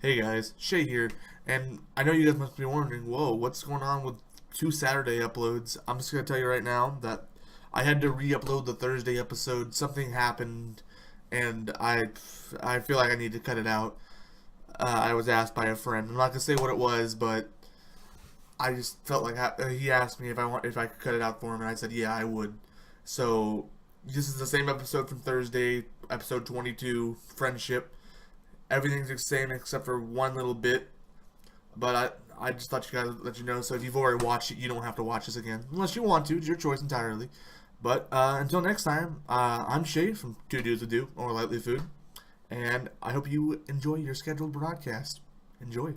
Hey guys, Shae here, and I know you guys must be wondering, whoa, what's going on with two Saturday uploads? I'm just gonna tell you right now that I had to re-upload the Thursday episode. Something happened, and I feel like I need to cut it out. I was asked by a friend. I'm not gonna say what it was, but I just felt like he asked me if I could cut it out for him, and I said yeah, I would. So this is the same episode from Thursday, episode 22, friendship. Everything's the same except for one little bit. But I just thought you guys would let you know. So if you've already watched it, you don't have to watch this again. Unless you want to. It's your choice entirely. But until next time, I'm Shae from Two Dudes to Do, or Lightly Food. And I hope you enjoy your scheduled broadcast. Enjoy.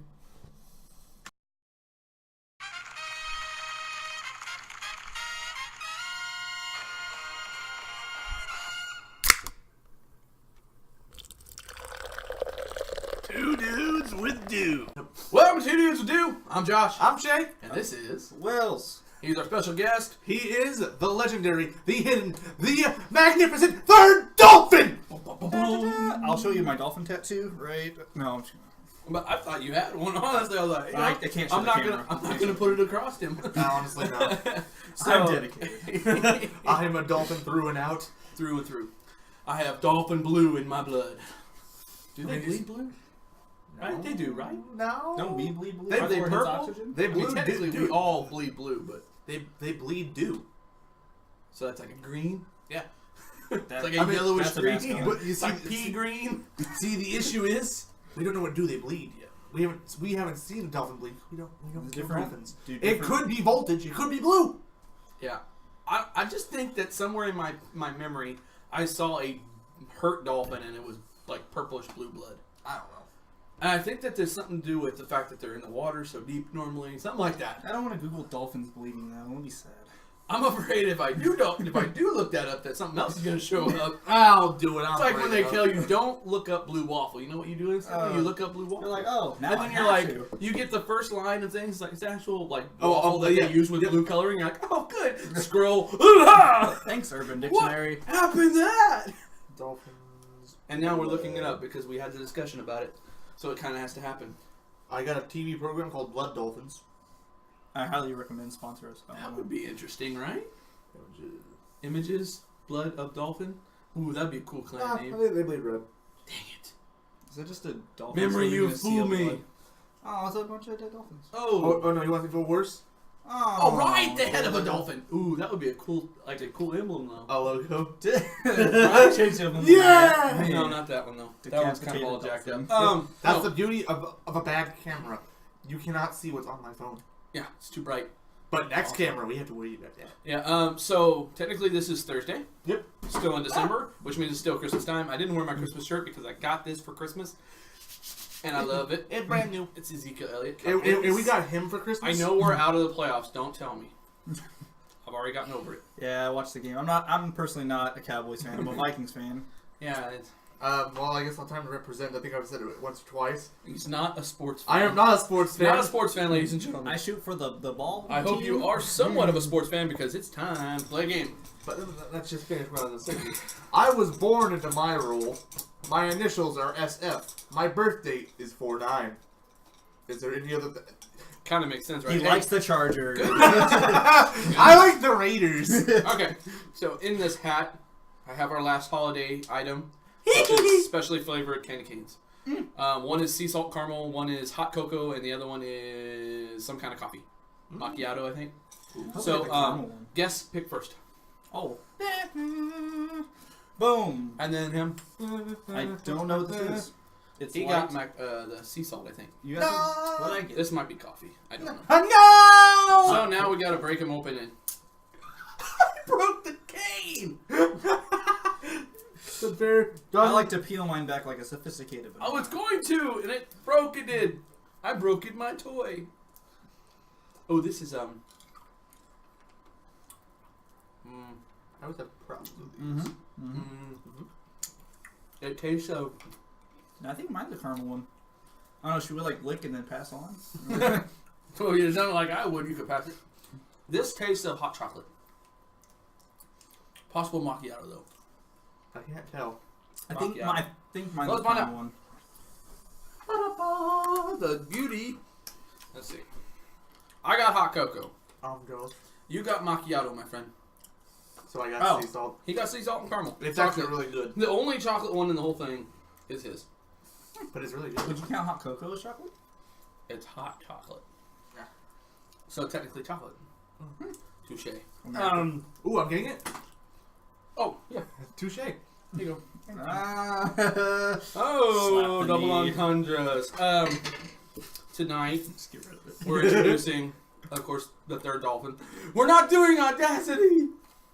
Two Dudes with Dew. Welcome to Two Dudes with Dew. I'm Josh. I'm Shae. And this is... Wills. He's our special guest. He is the legendary, the hidden, the magnificent third dolphin! I'll show you my dolphin tattoo, right? No, I'm just But I thought you had one. Honestly, I was like, I can't show I'm the not camera. I'm not gonna put it across him. No, honestly, no. I'm dedicated. I am a dolphin through and out. Through and through. I have dolphin blue in my blood. Do they bleed blue? Right? They do, right? No. Don't we bleed blue? They- Are they his purple? oxygen? They I mean, blue technically, do. we all bleed blue, but They bleed dew. so that's like a green. Yeah. That- It's like a I mean, yellowish that's a green. mascot. But you It's see, like pea green. see, the issue is we don't know what dew they bleed yet. We haven't seen a dolphin bleed. We don't It's kill different. dolphins. Do It different- could be voltage. It could be blue. Yeah. I just think that somewhere in my memory, I saw a hurt dolphin and it was like purplish blue blood. I don't know. And I think that there's something to do with the fact that they're in the water so deep normally, something like that. I don't want to Google dolphins bleeding though. It'll be sad. I'm afraid if I do look that up, that something else is going to show up. I'll do it. It's like when they tell you don't look up blue waffle. You know what you do instantly? You look up blue waffle. You're like, oh, now and I then you're have like, to. you get the first line and things like it's actual like Oh, waffle that yeah. they use with Yep. blue coloring. You're like, oh, good. Scroll. Ah! Thanks, Urban What Dictionary. happened to that? Dolphins. And now we're looking it up because we had the discussion about it. So it kind of has to happen. I got a TV program called Blood Dolphins. I highly recommend sponsor us. That would be interesting, right? Images, blood of dolphin. Ooh, that'd be a cool clan name. They bleed red. Dang it. Is that just a dolphin? Memory, swimming you in a sea of fool me. blood? Oh, it's a bunch of dead dolphins. Oh no! You want to feel worse? Oh, right, the head of a dolphin. Ooh, that would be a cool emblem though. A logo. I changed it. Yeah! No, not that one though. That one's kind of all jacked up. Decapitated That's no. the beauty of a bad camera. You cannot see what's on my phone. Yeah, it's too bright. But next camera, we have to worry about that. Yeah. So technically, this is Thursday. Yep. Still in December, which means it's still Christmas time. I didn't wear my Christmas shirt because I got this for Christmas, and I love it. It's brand new. It's Ezekiel Elliott. And we got him for Christmas. I know we're out of the playoffs. Don't tell me. I've already gotten over it. Yeah, I watched the game. I'm personally not a Cowboys fan. I'm a Vikings fan. Yeah, it's, Well, I guess I'll time to represent. I think I've said it once or twice. he's not a sports fan. I am not a sports fan. Not a sports fan, ladies and gentlemen. I shoot for the ball. I hope you team. are somewhat of a sports fan because it's time to play a game. But let's just finish what I was saying. I was born into my role. My initials are SF. My birth date is 4/9. Is there any other? Kind of makes sense, right? He likes the Chargers. I like the Raiders. Okay, so in this hat, I have our last holiday item. Which is specially flavored candy canes. One is sea salt caramel, one is hot cocoa, and the other one is some kind of coffee. Macchiato, I think. So, guess pick first. Oh. Boom. And then him. I don't know what this is. It's He light. got the sea salt, I think. You got what did I get? This might be coffee. I don't know. No! So now we gotta break him open and... I broke the cane! The bear. I like to peel mine back like a sophisticated. I was going to, and it broke it did. I broke it my toy. Oh, this is, I would have problems with these. It tastes so... I think mine's a caramel one. I don't know. Should we like lick and then pass on? So it sounded like I would. You could pass it. This tastes of hot chocolate. Possible macchiato though. I can't tell. I think Macchiato. mine's Let's a find caramel one. the beauty. Let's see. I got hot cocoa. Girls. You got macchiato, my friend. So I got sea Oh. salt. He got sea salt and caramel. It's Chocolate. actually really good. The only chocolate one in the whole thing is his. But it's really good. Would you count hot cocoa as chocolate? It's hot chocolate. Yeah. So technically chocolate. Touche. Ooh, I'm getting it. Oh, yeah. Touche. Here you go. Ah. Oh, Slap the double knee. entendres. Tonight, Just get rid of it. we're introducing, of course, the third dolphin. We're not doing Audacity!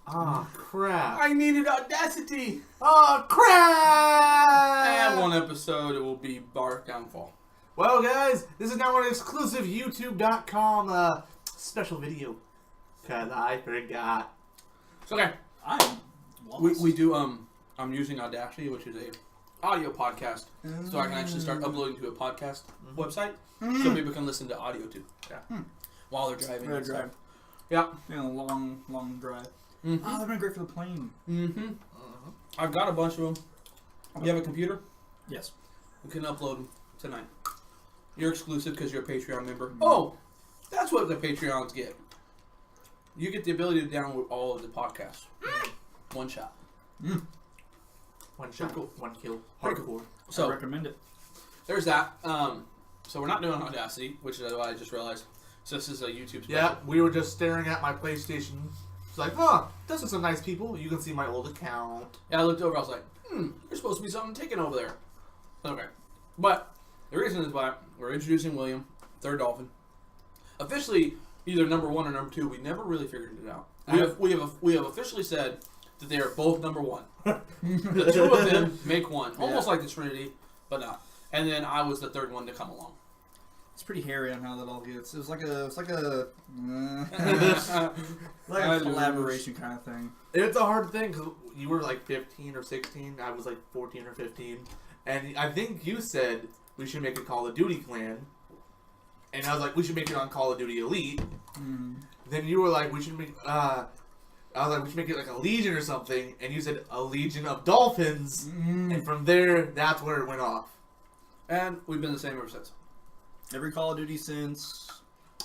Ah, crap. I needed Audacity! Oh, crap! And one episode, it will be Bar Downfall. Well, guys, this is now an exclusive YouTube.com special video. Because I forgot. So, okay. I'm lost. We do, I'm using Audacity, which is a audio podcast, so I can actually start uploading to a podcast website, so people can listen to audio too. Yeah. While they're driving. They're and stuff. driving. Yeah. Yeah, a long drive. Mm-hmm. Oh, that'd been great for the plane. Mm-hmm. I've got a bunch of them. You have a computer? Yes. We can upload them tonight. You're exclusive because you're a Patreon member. Oh, that's what the Patreons get. You get the ability to download all of the podcasts. One shot. One shot, cool. one kill. Pretty Hardcore. I So recommend it. there's that. So we're not doing Audacity, which is what I just realized. So this is a YouTube special. Yeah, we were just staring at my PlayStation. It's like, huh, those are some nice people. You can see my old account. Yeah, I looked over. I was like, there's supposed to be something taken over there. Okay, but the reason is why we're introducing William, third dolphin, officially either number 1 or number 2. We never really figured it out. We have officially said that they are both number 1. The two of them make one, almost like the Trinity, but not. And then I was the third one to come along. It's pretty hairy on how that all gets. It's like a like I a lose. collaboration kind of thing. It's a hard thing because you were like 15 or 16. I was like 14 or 15. And I think you said we should make a Call of Duty clan. And I was like, we should make it on Call of Duty Elite. Then you were like, we should make, I was like, we should make it like a Legion or something. And you said a Legion of Dolphins. And from there, that's where it went off. And we've been the same ever since. Every Call of Duty since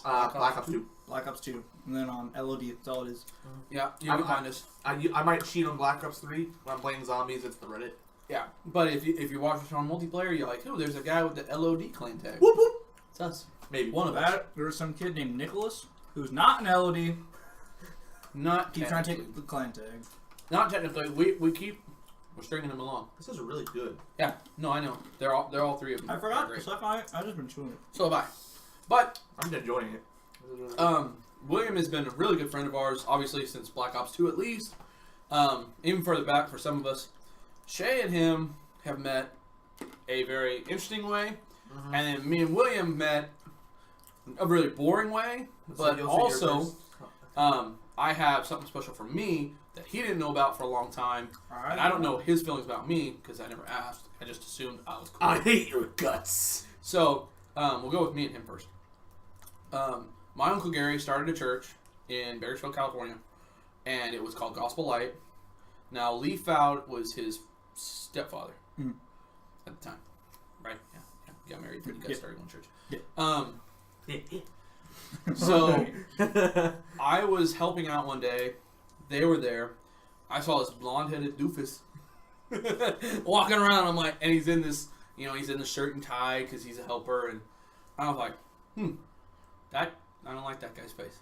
Black Ops 2. Black Ops 2, and then on LOD, that's all it is. Yeah, you can find us. I might cheat on Black Ops 3 when I'm playing zombies. It's the Reddit. Yeah, but if you watch us on multiplayer, you're like, oh, there's a guy with the LOD clan tag. Whoop whoop. It's us. Maybe. One of us. There was some kid named Nicholas who's not an LOD. Not Keep trying to technically. take the clan tag. Not technically. We're stringing them along. This is really good. Yeah. No, I know. They're all three of them. I forgot. Great. So I just been chewing it. So have I. But I'm enjoying it. William has been a really good friend of ours, obviously since Black Ops 2 at least. Even further back for some of us. Shae and him have met a very interesting way, and then me and William met a really boring way. But also, I have something special for me that he didn't know about for a long time, and I don't know his feelings about me because I never asked. I just assumed I was cool. I hate your guts. So we'll go with me and him first. My Uncle Gary started a church in Bakersfield, California, and it was called Gospel Light. Now, Lee Fowd was his stepfather at the time, right? Yeah. He got married, but you guys started one church. So, I was helping out one day. They were there. I saw this blonde-headed doofus walking around. I'm like, and he's in this, he's in the shirt and tie because he's a helper, and I was like, I don't like that guy's face.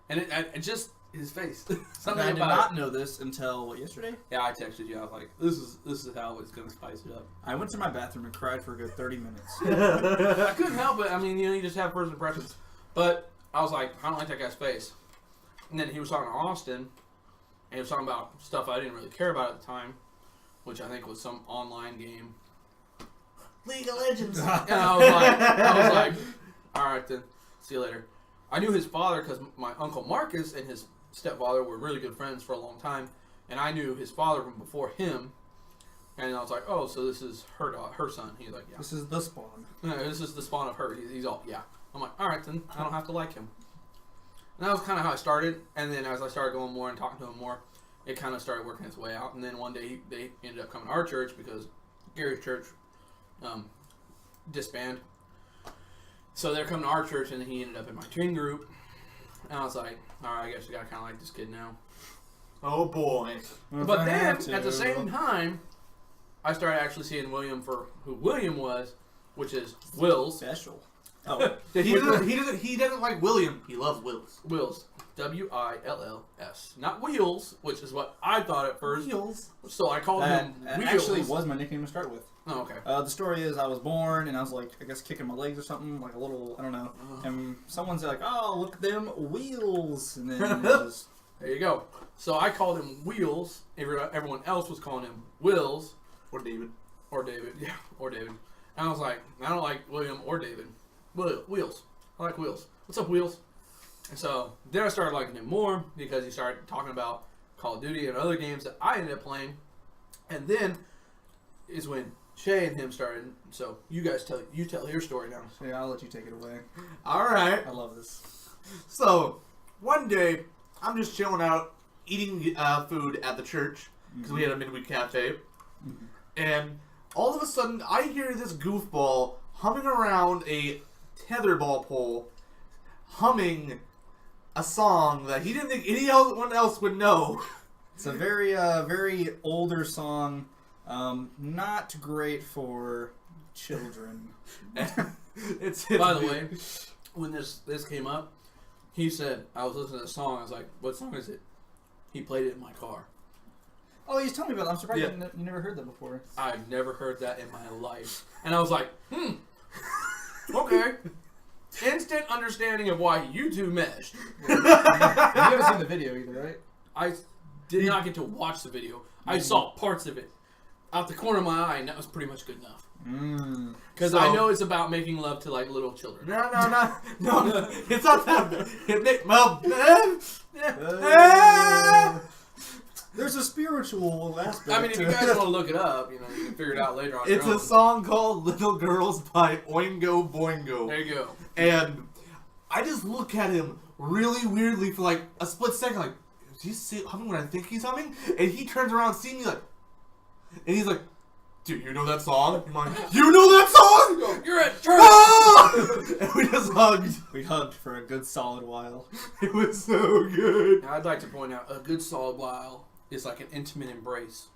And it just his face. Something I did about not it. know this until yesterday. Yeah, I texted you. I was like, this is how it's gonna spice it up. I went to my bathroom and cried for a good 30 minutes. I couldn't help it. I mean, you just have first impressions. But I was like, I don't like that guy's face. And then he was talking to Austin, and he was talking about stuff I didn't really care about at the time, which I think was some online game. League of Legends. And I was like, all right then, see you later. I knew his father because my Uncle Marcus and his stepfather were really good friends for a long time, and I knew his father from before him. And I was like, oh, so this is her son. He's like, yeah. This is the spawn. Yeah, this is the spawn of her. He's all, yeah. I'm like, all right then, I don't have to like him. And that was kind of how I started. And then as I started going more and talking to him more, it kind of started working its way out. And then one day they ended up coming to our church because Gary's church disbanded. So they're coming to our church, and he ended up in my twin group. And I was like, all right, I guess I got to kind of like this kid now. Oh boy. But then, at the same time, I started actually seeing William for who William was, which is Wills. Special. Oh, He doesn't like William. He loves Wills. Wills. W-I-L-L-S. Not Wheels, which is what I thought at first. Wheels. So I called him That Wheels. actually was my nickname to start with. Oh, okay. The story is I was born and I was like, I guess kicking my legs or something, like a little, I don't know. And someone's like, oh, look at them wheels. And then it was, There you go. So I called him Wheels. Everyone else was calling him Wills. Or David. Or David. Yeah, or David. And I was like, I don't like William or David. Wheels. I like Wheels. What's up, Wheels? And so then I started liking him more because he started talking about Call of Duty and other games that I ended up playing. And then is when Shae and him started. So you guys tell your story now. yeah, I'll let you take it away. All right. I love this. So one day, I'm just chilling out, eating food at the church because we had a midweek cafe, and all of a sudden I hear this goofball humming around a tetherball pole, humming a song that he didn't think anyone else would know. It's a very, very older song. Not great for children. it's By the way, when this came up, he said, I was listening to the song. I was like, what song is it? He played it in my car. Oh, he's telling me about that. I'm surprised Yeah. you never heard that before. I've never heard that in my life. And I was like, okay. Instant understanding of why you two meshed. You haven't seen the video either, right? I did not get to watch the video. I saw parts of it out the corner of my eye, and that was pretty much good enough. Because I know it's about making love to like little children. No, it's not that. There's a spiritual aspect. I mean, if you guys want to look it up, you can figure it out later on. It's your a own. song called "Little Girls" by Oingo Boingo. There you go. And I just look at him really weirdly for like a split second, like, is he humming what I think he's humming? And he turns around, seeing me like, and he's like, dude, you know that song? I'm like, you know that song? You're at church! Ah! And we just hugged. We hugged for a good solid while. It was so good. Now, I'd like to point out a good solid while is like an intimate embrace.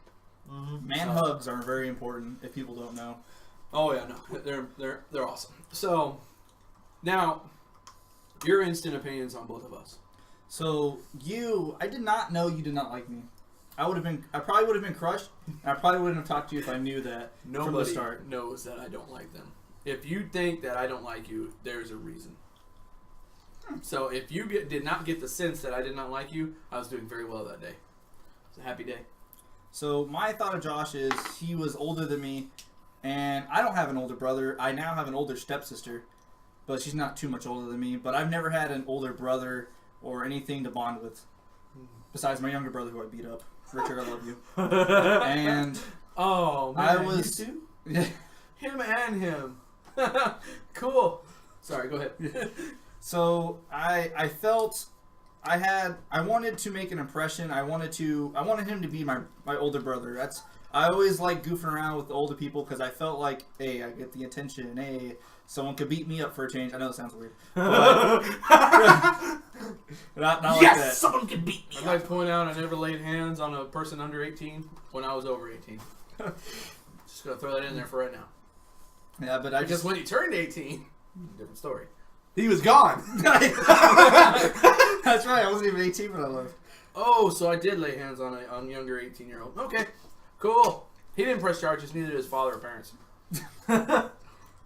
Man hugs are very important if people don't know. Oh yeah, no, they're awesome. So now, your instant opinions on both of us. So I did not know you did not like me. I probably would have been crushed, and I probably wouldn't have talked to you if I knew that from the Nobody start. knows that I don't like them. If you think that I don't like you, there's a reason. So if you did not get the sense that I did not like you, I was doing very well that day. It's a happy day. So my thought of Josh is he was older than me, and I don't have an older brother. I now have an older stepsister, but she's not too much older than me. But I've never had an older brother or anything to bond with, besides my younger brother who I beat up. Richard, I love you. And Oh man, I was you too? Him and him. Cool. Sorry, go ahead. So I felt I wanted to make an impression. I wanted him to be my older brother. I always like goofing around with the older people because I felt like, hey, I get the attention. Hey, someone could beat me up for a change. I know it sounds weird. But not like Yes, that. someone can beat me. I'd like to point out I never laid hands on a person under 18 when I was over 18. Just gonna throw that in there for right now. Yeah, but I Because just when he turned 18, different story. He was gone. That's right. I wasn't even 18 when I left. Oh, so I did lay hands on a younger 18-year-old. Okay, cool. He didn't press charges, neither did his father or parents.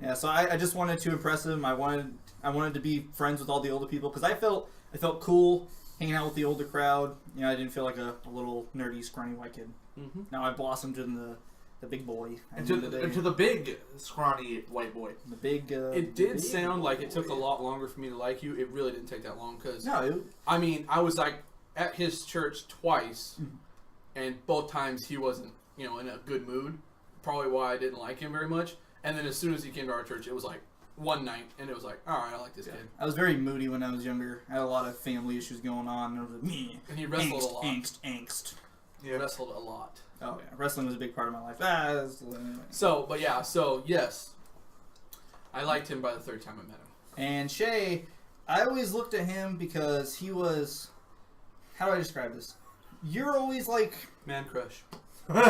Yeah, so I just wanted to impress him. I wanted to be friends with all the older people because I felt cool hanging out with the older crowd. I didn't feel like a little nerdy, scrawny white kid. Mm-hmm. Now I blossomed in the big boy. into the big, scrawny white boy. The big. It did sound like it took a lot longer for me to like you. It really didn't take that long because No. I mean I was like at his church twice, and both times he wasn't in a good mood. Probably why I didn't like him very much. And then as soon as he came to our church, it was like one night, and it was like, all right, I like this kid. I was very moody when I was younger. I had a lot of family issues going on. And it was like, me. And he wrestled a lot. Angst. He wrestled a lot. Oh yeah, wrestling was a big part of my life. So yes, I liked him by the third time I met him. And Shae, I always looked at him because he was... How do I describe this? You're always like... Man crush. Fan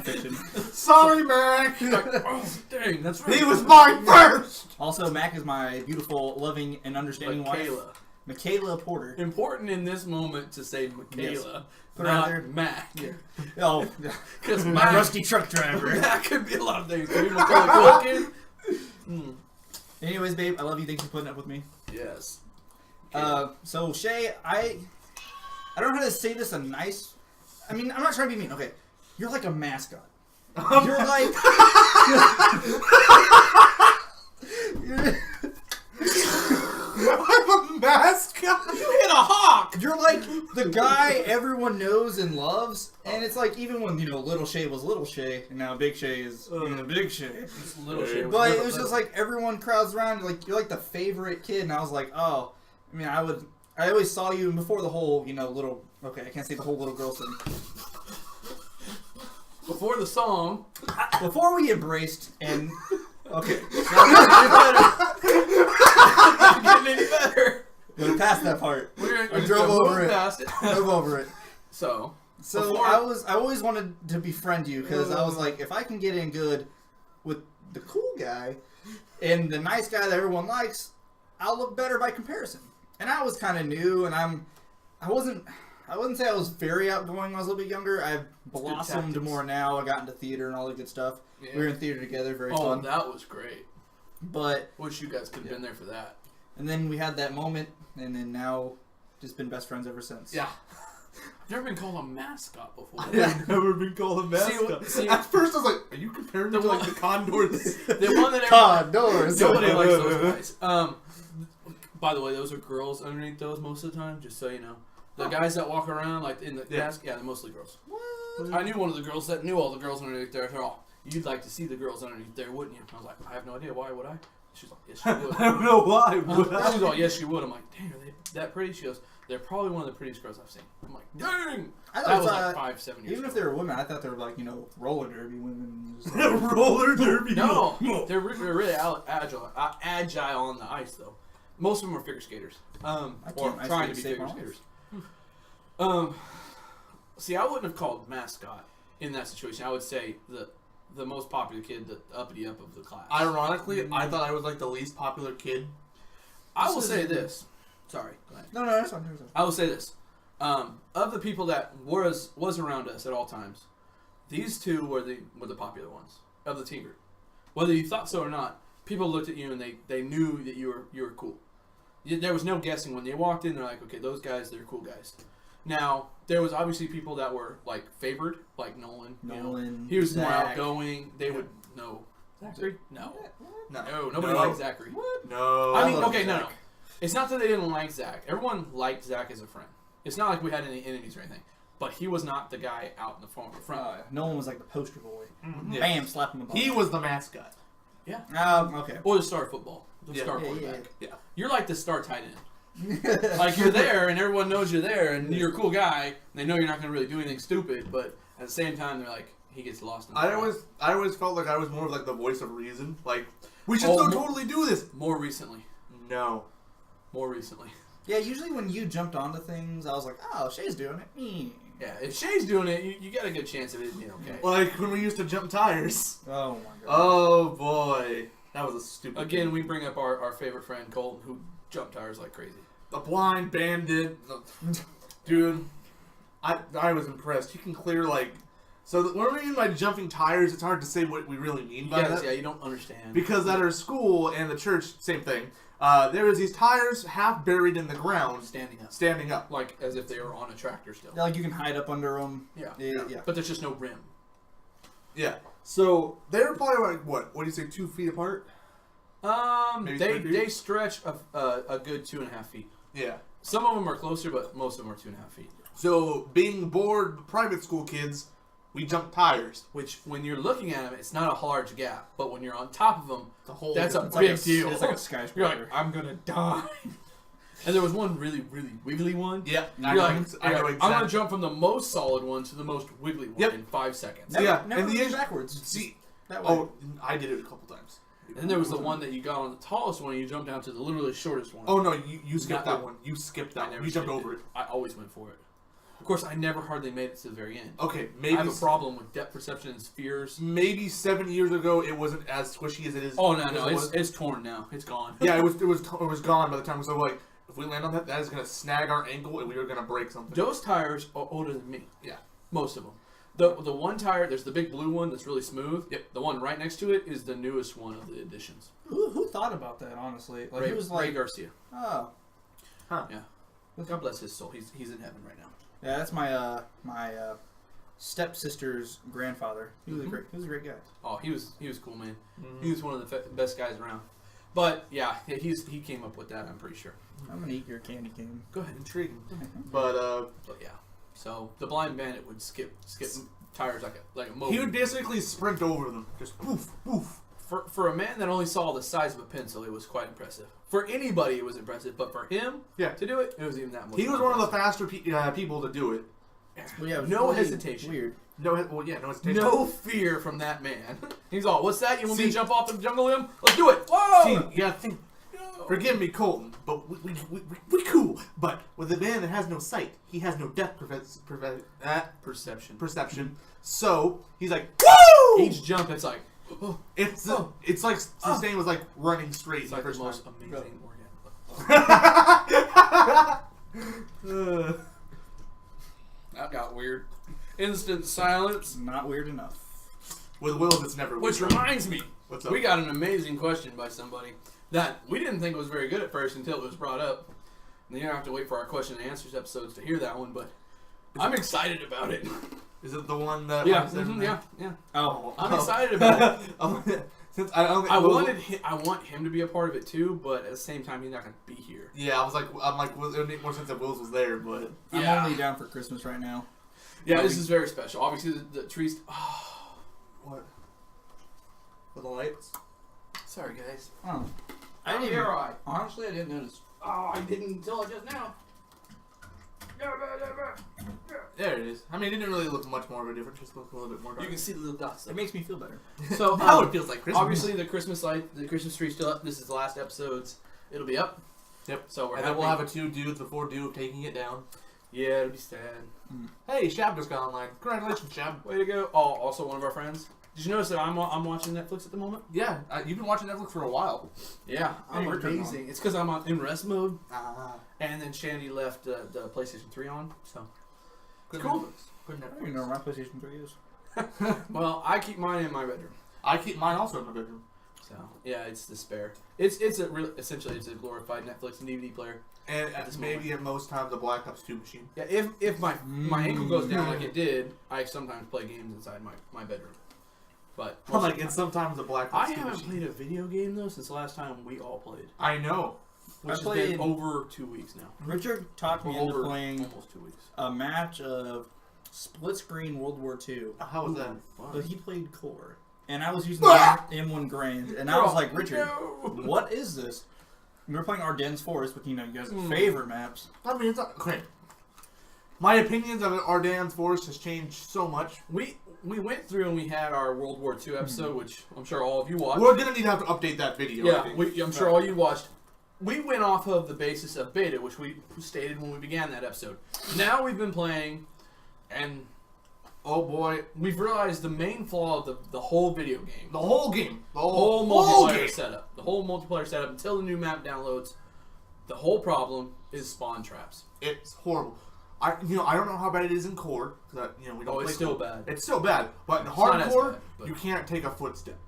fiction. Sorry, Mac. Oh, dang, that's right. He was mine first. Also, Mac is my beautiful, loving, and understanding wife. Michaela Porter. Important in this moment to say Michaela, Put not her out there. Mac. Yeah. Oh, Because my rusty truck driver. That could be a lot of things. Could be Macaulay Culkin. Anyways, babe, I love you. Thanks for putting up with me. Yes. So Shae, I don't know how to say this I'm not trying to be mean. Okay. You're like a mascot. You're like I'm a mascot. You hit a hawk! You're like the guy everyone knows and loves, and it's like even when little Shae was little Shae, and now Big Shae is Big Shae. Little shit. But it was just like everyone crowds around, like you're like the favorite kid, and I was like, oh, I mean, I always saw you before the whole, little. Okay, I can't say the whole little girl thing. Before the song. Before we embraced and okay, Getting any better. we're past that part. I drove over it. Past it. Drove over it. So So I always wanted to befriend you because I was like, if I can get in good with the cool guy and the nice guy that everyone likes, I'll look better by comparison. And I was kind of new, and I wouldn't say I was very outgoing when I was a little bit younger. I've blossomed more now. I got into theater and all that good stuff. Yeah. We were in theater together, very fun. Oh, that was great. But wish you guys could have been there for that. And then we had that moment, and then now just been best friends ever since. Yeah. I've never been called a mascot before. I've never been called a mascot. See, at first I was like, are you comparing me to like the Condors? The one that Condors. Nobody likes those guys. By the way, those are girls underneath those most of the time, just so you know. The guys that walk around like in the mask, they're mostly girls. What? I knew one of the girls that knew all the girls underneath there. They're all, you'd like to see the girls underneath there, wouldn't you? I was like, I have no idea. Why would I? She's like, yes, you would. I don't know why. Would I? She's like, yes, you would. I'm like, dang, are they that pretty? She goes, they're probably one of the prettiest girls I've seen. I'm like, dang! That was like 5-7 years even ago. if they were women, I thought they were like, roller derby women. Roller derby? No. They're really agile on the ice, though. Most of them are figure skaters. Or trying to be figure skaters. See, I wouldn't have called mascot in that situation. I would say the most popular kid, the uppity up of the class. Ironically, I thought I was like the least popular kid. I will say this. Sorry, go ahead. No, that's fine. I will say this. Of the people that was around us at all times, these two were the popular ones of the team group. Whether you thought so or not, people looked at you and they knew that you were cool. There was no guessing when they walked in. They're like, okay, those guys, they're cool guys. Now, there was obviously people that were like favored, like Nolan. He was more outgoing. They would know. Zachary? No, nobody liked Zachary. What? No. I mean, okay, no. It's not that they didn't like Zach. Everyone liked Zach as a friend. It's not like we had any enemies or anything. But he was not the guy out in the front. Nolan was like the poster boy. Mm-hmm. Bam, slap him the ball. He was the mascot. Yeah. Okay. Or the star football. The star quarterback. Yeah. You're like the star tight end. Like you're there and everyone knows you're there and you're a cool guy. And they know you're not going to really do anything stupid. But at the same time, they're like, he gets lost in the crowd. I always felt like I was more of like the voice of reason. Like, we should still totally do this. More recently. No. More recently. Yeah, usually when you jumped onto things, I was like, oh, Shae's doing it. Yeah, if Shae's doing it, you got a good chance of it being okay. Like when we used to jump tires. Oh, my God. Oh, boy. That was a stupid Again, thing. we bring up our favorite friend, Colton, who jumped tires like crazy. The blind bandit. Dude, I was impressed. He can clear, like... So when we mean by jumping tires, it's hard to say what we really mean by that. Yeah, you don't understand. Because at our school and the church, same thing. There was these tires half buried in the ground. Standing up. Like as if they were on a tractor still. Yeah, like you can hide up under them. Yeah. But there's just no rim. Yeah. So they were probably like, what do you say, 2 feet apart? They stretch a good 2.5 feet. Yeah. Some of them are closer, but most of them are 2.5 feet. So being bored private school kids, we jump tires. Which, when you're looking at them, it's not a large gap. But when you're on top of them, that's a it's big like deal. It's like a skyscraper. You're like, I'm going to die. And there was one really, really wiggly one. Yeah. I'm going to jump from the most solid one to the most wiggly one in 5 seconds. Never and the backwards. See, that way. I did it a couple times. And then there was the one that you got on the tallest one, and you jumped down to the literally shortest one. Oh no, you skipped Not that one. You skipped that I one. You jumped over it. I always went for it. Of course, I never hardly made it to the very end. Okay, I maybe have a problem with depth perception and spheres. maybe 7 years ago it wasn't as squishy as it is. Oh no, as no, it was. it's torn now. It's gone. Yeah, it was gone by the time. So like, if we land on that, that is gonna snag our ankle, and we are gonna break something. Those tires are older than me. Yeah. Most of them. The one tire, there's the big blue one that's really smooth. Yep. The one right next to it is the newest one of the additions. Who thought about that, honestly? Like, Ray, he was Ray like, Garcia. oh. Huh. Yeah. God bless his soul. He's in heaven right now. Yeah, that's my stepsister's grandfather. He was a great guy. Oh, he was cool, man. Mhm. He was one of the best guys around. But yeah, he came up with that. I'm pretty sure. I'm gonna eat your candy cane. Go ahead. Intriguing. But But yeah. So the blind bandit would skip tires like a motor. he would basically sprint over them, just poof, poof. For a man that only saw the size of a pencil, it was quite impressive. For anybody, it was impressive, but for him, Yeah. to do it, it was even that much. He was more one of the impressive. faster people to do it. Well, yeah, it was No really hesitation. Weird. No hesitation. No fear from that man. He's all, "What's that? You want me to See- jump off the jungle limb? Let's do it!" Whoa! See, you gotta think. Forgive me, Colton, but we cool. But with a man that has no sight, he has no depth Perception. perception. So he's like, woo! Each jump, it's like, oh, It's like the same as like running straight. it's the like the first most time. amazing organ. That got weird. Instant silence. Not weird enough. With Wills, it's never. Which weird. reminds me, What's up? we got an amazing question by somebody that we didn't think was very good at first until it was brought up. And you don't have to wait for our question and answers episodes to hear that one, but I'm excited about it. Is it the one that? Yeah, I said- yeah. Oh, I'm excited about it. Since I don't think I Wills- want him to be a part of it too, but at the same time, he's not going to be here. Yeah, I'm like, well, it would make more sense if Wills was there, but I'm Yeah. only down for Christmas right now. Yeah, this is very special. Obviously, the trees. what? With the lights? Sorry, guys. Oh, I didn't even- even. honestly, I didn't notice. Oh, I didn't until just now. There it is. I mean, it didn't really look much more of a difference. Just looked a little bit more dark. You can see the little dots. It makes me feel better. So Now it feels like Christmas. obviously, the Christmas light, the Christmas tree's still up. This is the last episodes. It'll be up. Yep. So we're And happy. then we'll have a 2 dudes before due of taking it down. Yeah, it'll be sad. Hey, Shab just got online. Congratulations, Shab. Way to go! Oh, also one of our friends. Did you notice that I'm watching Netflix at the moment? Yeah, you've been watching Netflix for a while. Yeah, I'm Hey, turn it amazing. It's because I'm in rest mode, Ah. and then Shandy left the PlayStation 3 on. So, Good Cool. Netflix. Good I don't Netflix. even know where my PlayStation 3 is. well, I keep mine in my bedroom. I keep mine also in my bedroom. So yeah, it's the spare. It's essentially it's a glorified Netflix and DVD player. And At this maybe at most times a Black Ops 2 machine. Yeah, if my ankle goes down like it did, I sometimes play games inside my bedroom. But I'm like, it's sometimes a Black Ops I 2 haven't machine. played a video game though since the last time we all played, I know. which has played- been over 2 weeks now. Richard talked me into Over playing almost 2 weeks. a match of split screen World War II, How was that? but he played core, and I was using the M1 Grand, and I was like, Richard, No. what is this? We were playing Ardennes Forest, which you guys' favorite maps. I mean, it's not. Okay. My opinions of Ardennes Forest has changed so much. We went through and we had our World War II episode, which I'm sure all of you watched. We're gonna need to have to update that video. I Yeah, think. I'm sure all you watched. We went off of the basis of beta, which we stated when we began that episode. Now we've been playing, and Oh boy, we've realized the main flaw of the whole video game. the whole game, The whole multiplayer setup. The whole multiplayer setup until the new map downloads. The whole problem is spawn traps. It's horrible. I don't know how bad it is in core. We don't. Oh, play it's still core. bad. It's still bad, but in It's not as hardcore, bad, but- you can't take a footstep.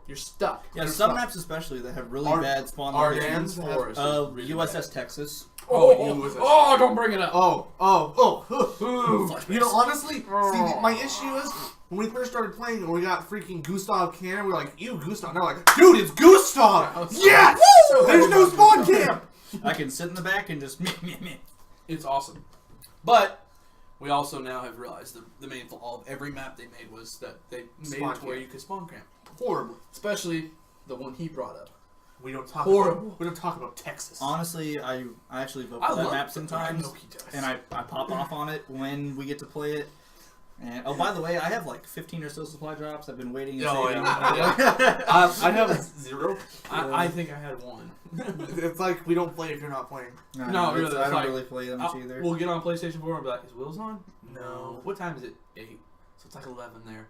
You're stuck. Yeah, There's some some- maps especially that have really Ar- bad spawn Ardennes locations. Forest is really USS bad. Texas. Oh, don't bring it up. You know, honestly, see, my issue is when we first started playing and we got freaking Gustav Cannon, we're like, ew, Gustav. And they're like, dude, it's Gustav! Yes! There's no spawn camp! I can sit in the back and just meh. It's awesome. But we also now have realized the main flaw of every map they made was that they made Spawn it to where camp. you could spawn camp. Horrible. Especially the one he brought up. We don't talk Horrible. about Texas. Honestly, I actually vote I for that love map it. sometimes, I know he does. and I pop off on it when we get to play it. And oh, by the way, I have like 15 or so supply drops. I've been waiting. To Oh, see I have 0. I think I had 1. It's like we don't play if you're not playing. No, really, I it's don't like, really play them much either. We'll get on PlayStation 4 and be like, is Will's on? No. What time is it? 8. So it's like 11 there.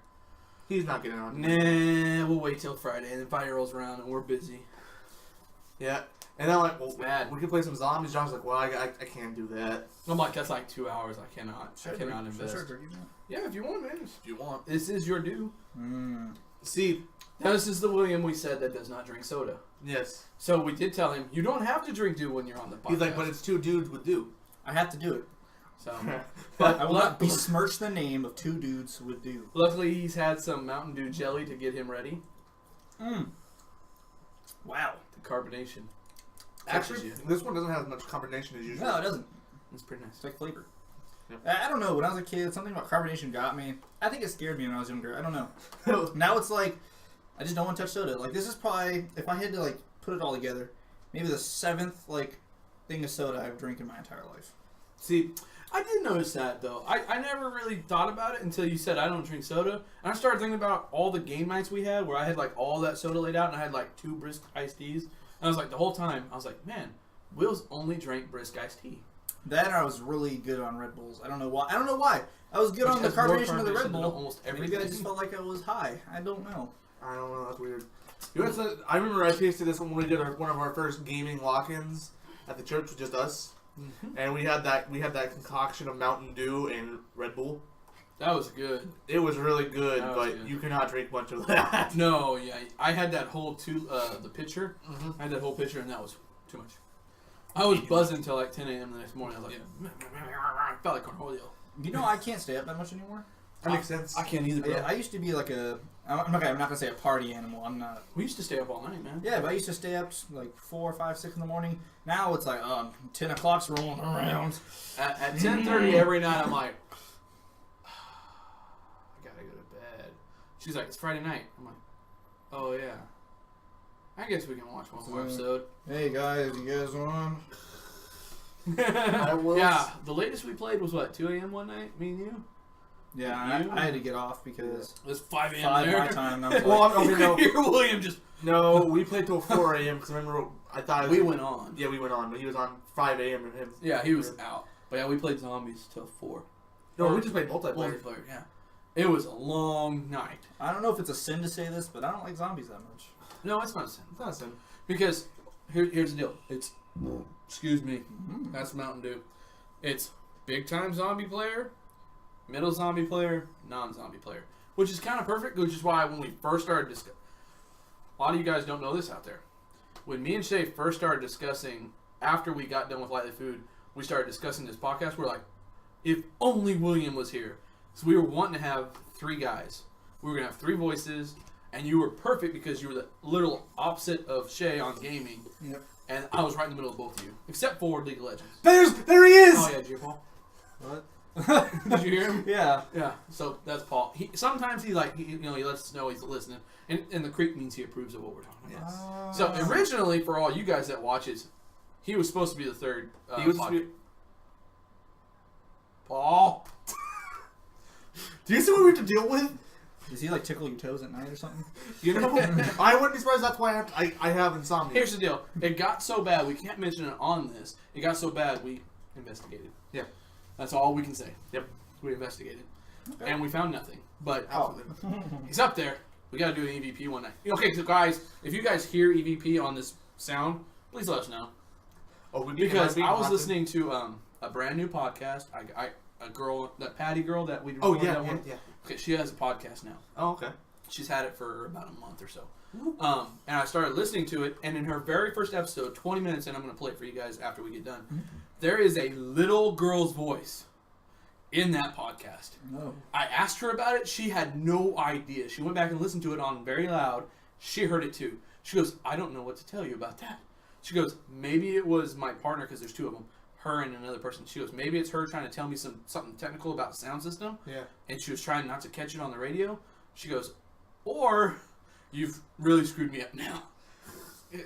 He's not getting on. Nah, we'll wait till Friday, and then Friday rolls around, and we're busy. Yeah. And I'm like, well, It's bad. we can play some zombies. John's like, well, I can't do that. I'm like, that's like 2 hours. I cannot invest. Sure. Yeah, if you want, man. If you want. This is your due. See, Now, this is the William we said that does not drink soda. yes. So we did tell him, you don't have to drink Dew when you're on the podcast. He's like, but it's 2 dudes with Dew. I have to do it. So, But I will not besmirch the name of 2 dudes with Dew. luckily, he's had some Mountain Dew jelly to get him ready. Wow. The carbonation. Actually, this one doesn't have as much combination as usual. No, it doesn't. It's pretty nice. It's like flavor. Yep. I don't know. When I was a kid, something about carbonation got me. I think it scared me when I was younger. I don't know. Now it's like, I just don't want to touch soda. Like, this is probably, if I had to, like, put it all together, maybe the 7th, like, thing of soda I've drank in my entire life. See, I did notice that, though. I never really thought about it until you said I don't drink soda. And I started thinking about all the game nights we had where I had, like, all that soda laid out and I had, like, 2 brisk iced teas. And I was like, the whole time, I was like, man, Will's only drank brisk iced tea. That I was really good on Red Bulls. I don't know why. I was good on the carbonation of the Red than Bull. almost Maybe everything. I just felt like I was high. I don't know. I don't know. That's weird. You know what's I remember I tasted this when we did one of our first gaming lock-ins at the church with just us, and we had that concoction of Mountain Dew and Red Bull. That was good. It was really good, That was but good. you cannot drink much of that. No, yeah. I had that whole the pitcher. Mhm. I had that whole pitcher, and that was too much. I was buzzing until like 10 a.m. the next morning. I was like, I felt like Cornholio. You know, I can't stay up that much anymore. That makes sense. I can't either, bro. Yeah, I used to be like I'm not gonna say a party animal. I'm not. We used to stay up all night, man. Yeah, but I used to stay up like 4, 5, 6 in the morning. Now it's like 10 o'clock's rolling around. At 10:30 every night, I'm like, I gotta go to bed. She's like, it's Friday night. I'm like, oh yeah. I guess we can watch one more episode. Hey guys, you guys on? Yeah, the latest we played was what, 2 a.m. one night, me and you? Yeah, You? I had to get off because It was 5 a.m. 5 there. my time. And I was Well, like, I mean, no, Here, William just. no, we played till 4 a.m. because remember I thought We went on. Yeah, we went on, but he was on 5 a.m. and him. Yeah, he was out. But yeah, we played zombies till 4. No, we just played multiplayer. Multiplayer, yeah. It was a long night. I don't know if it's a sin to say this, but I don't like zombies that much. No, it's not a sin. It's not a sin. Because here's the deal. It's excuse me. That's Mountain Dew. It's big time zombie player, middle zombie player, non-zombie player, which is kind of perfect. Which is why when we first started discussing, a lot of you guys don't know this out there. When me and Shae first started discussing, after we got done with Lightly Food, we started discussing this podcast. We're like, if only William was here. So we were wanting to have 3 guys. We were gonna have 3 voices. And you were perfect because you were the literal opposite of Shae on gaming. Yep. And I was right in the middle of both of you. Except for League of Legends. There he is! Oh, yeah, did you hear Paul? What? Did you hear him? Yeah. Yeah, so that's Paul. Sometimes he he lets us know he's listening. And the creek means he approves of what we're talking about. Yes. So originally, for all you guys that watch it, he was supposed to be the third He was podcast. Paul! Do you see what we have to deal with? Does he like tickle your toes at night or something? You know, I wouldn't be surprised. That's why I have insomnia. Here's the deal. It got so bad, we can't mention it on this. It got so bad, we investigated. Yeah. That's all we can say. Yep. We investigated. Okay. And we found nothing. But Absolutely. he's up there. We got to do an EVP one night. Okay, so guys, if you guys hear EVP on this sound, please let us know. Oh, we Because I was listening to a brand new podcast. A girl, that Patty girl that we Oh recorded yeah, that yeah, one. yeah. Okay, she has a podcast now. Oh okay. She's had it for about a month or so. And I started listening to it, and in her very first episode, 20 minutes, and I'm going to play it for you guys after we get done, there is a little girl's voice in that podcast. No. I asked her about it. She had no idea. She went back and listened to it on very loud. She heard it too. She goes, I don't know what to tell you about that. She goes, maybe it was my partner, because there's 2 of them. Her and another person. She goes, maybe it's her trying to tell me something technical about the sound system. Yeah. And she was trying not to catch it on the radio. She goes, or you've really screwed me up now.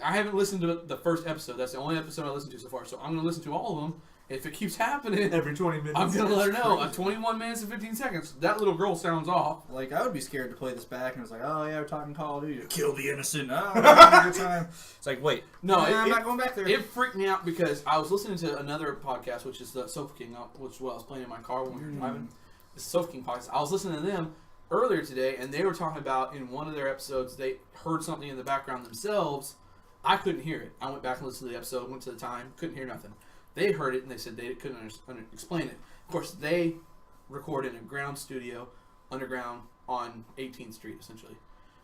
I haven't listened to the first episode. That's the only episode I listened to so far. So I'm going to listen to all of them. If it keeps happening, Every 20 minutes. I'm gonna let her know. Crazy. 21 minutes and 15 seconds. That little girl sounds off. Like, I would be scared to play this back, and it's like, oh, yeah, we're talking Call of Duty. Kill the innocent. Oh, we're having a good time. It's like, wait. No, I'm not going back there. It freaked me out because I was listening to another podcast, which is the Sofa King, which I was playing in my car when we were driving. The Sofa King podcast. I was listening to them earlier today, and they were talking about in one of their episodes, they heard something in the background themselves. I couldn't hear it. I went back and listened to the episode, went to the time, couldn't hear nothing. They heard it, and they said they couldn't explain it. Of course, they record in a ground studio, underground, on 18th Street, essentially.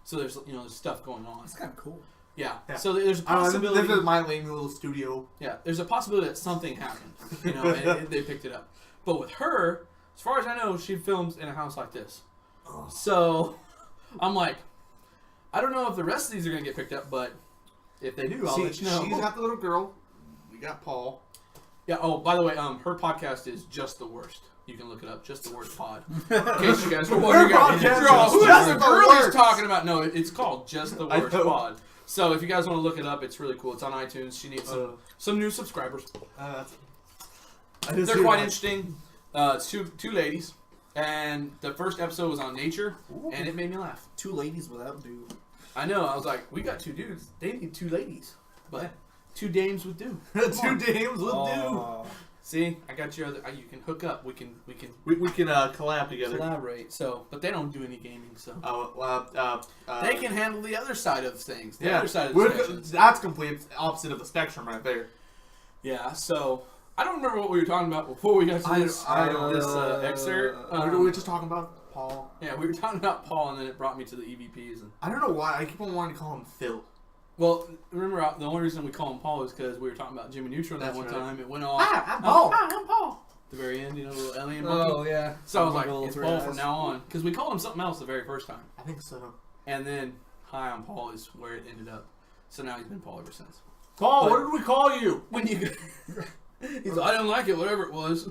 So there's there's stuff going on. That's kind of cool. Yeah. Yeah. So there's a possibility. This is my lame little studio. Yeah, there's a possibility that something happened, and they picked it up. But with her, as far as I know, she films in a house like this. Oh. So I'm like, I don't know if the rest of these are going to get picked up, but if they do, I'll let you know. She's got the little girl. We got Paul. Yeah, oh, by the way, her podcast is Just the Worst. You can look it up, Just the Worst Pod. In case you guys were wondering, who Just the the girl he's Worst. talking about? No, it's called Just the Worst know. Pod. So if you guys want to look it up, it's really cool. It's on iTunes. She needs some new subscribers. They're quite interesting. It's two ladies, and the first episode was on nature, and it made me laugh. Two ladies without Dew. I know. I was like, we got two dudes. They need two ladies, but two dames would do. Two dames will do. Oh. See, I got your other. You can hook up. We can We can collab together. collaborate. So, but they don't do any gaming, so They they can handle the other side of things. The Yeah, other side of the spectrum. that's complete opposite of the spectrum right there. Yeah. So I don't remember what we were talking about before we got to this excerpt. We were just talking about Paul. Yeah, we were talking about Paul, and then it brought me to the EVPs. And I don't know why I keep on wanting to call him Phil. well, remember the only reason we call him Paul is because we were talking about Jimmy Neutron that That's one right. time. It went off. I'm Paul. I'm Paul. At the very end, the little alien monkey. Oh, yeah. So I was like, Little it's three Paul eyes. from now on. Because we called him something else the very first time. I think so. And then, hi, I'm Paul is where it ended up. So now he's been Paul ever since. Paul, But- what did we call you? When you he's like, I didn't like it, whatever it was.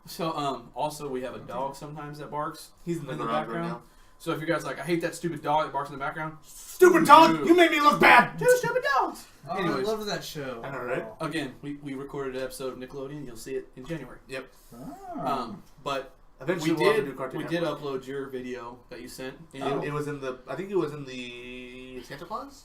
So, also we have a dog sometimes that barks. He's in the In the garage right background? now. So if you guys like, I hate that stupid dog that barks in the background. Stupid dog! Dude. You made me look bad! Two stupid dogs! Oh, Anyways. I love that show. I know, right? Again, we recorded an episode of Nickelodeon. You'll see it in January. Yep. Oh. But Eventually we we'll have to did do Cartoon we did Network. upload your video that you sent. It was in the. I think it was in the Santa Claus.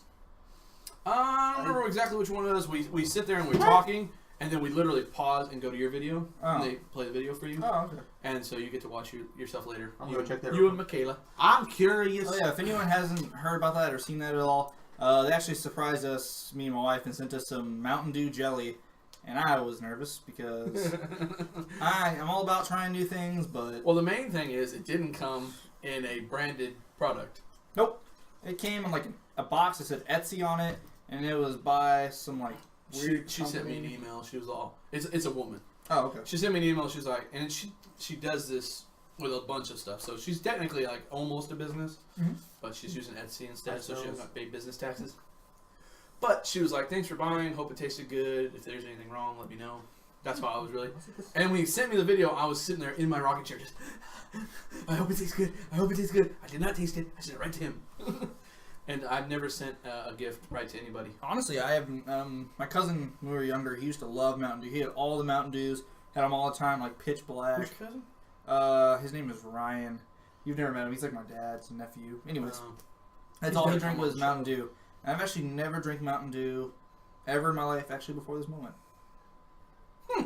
I don't remember exactly which one it was. We sit there and we're talking, and then we literally pause and go to your video, and Oh. they play the video for you, Oh, okay. and so you get to watch yourself later. I'm you gonna and, check that You real and Michaela. I'm curious. Oh, yeah, if anyone hasn't heard about that or seen that at all, they actually surprised us, me and my wife, and sent us some Mountain Dew jelly. And I was nervous because I'm all about trying new things, but Well, the main thing is it didn't come in a branded product. nope. It came in like a box that said Etsy on it, and it was by some like weird She sent me an company. email. She was all, it's a woman. Oh, okay. She sent me an email. She was like, and she does this with a bunch of stuff. So she's technically like almost a business, Mhm. but she's using Etsy instead, That so she sounds- doesn't pay business taxes. But she was like, thanks for buying. Hope it tasted good. If there's anything wrong, let me know. That's why I was really. And when he sent me the video, I was sitting there in my rocking chair, just. I hope it tastes good. I hope it tastes good. I did not taste it. I sent it right to him. And I've never sent a gift right to anybody. Honestly, I have. My cousin, when we were younger, he used to love Mountain Dew. He had all the Mountain Dews, had them all the time, like pitch black. Who's your cousin? His name is Ryan. You've never met him. He's like my dad's nephew. Anyways, He's that's all he gotta drank come on was the Mountain show. Dew. And I've actually never drank Mountain Dew ever in my life, actually, before this moment.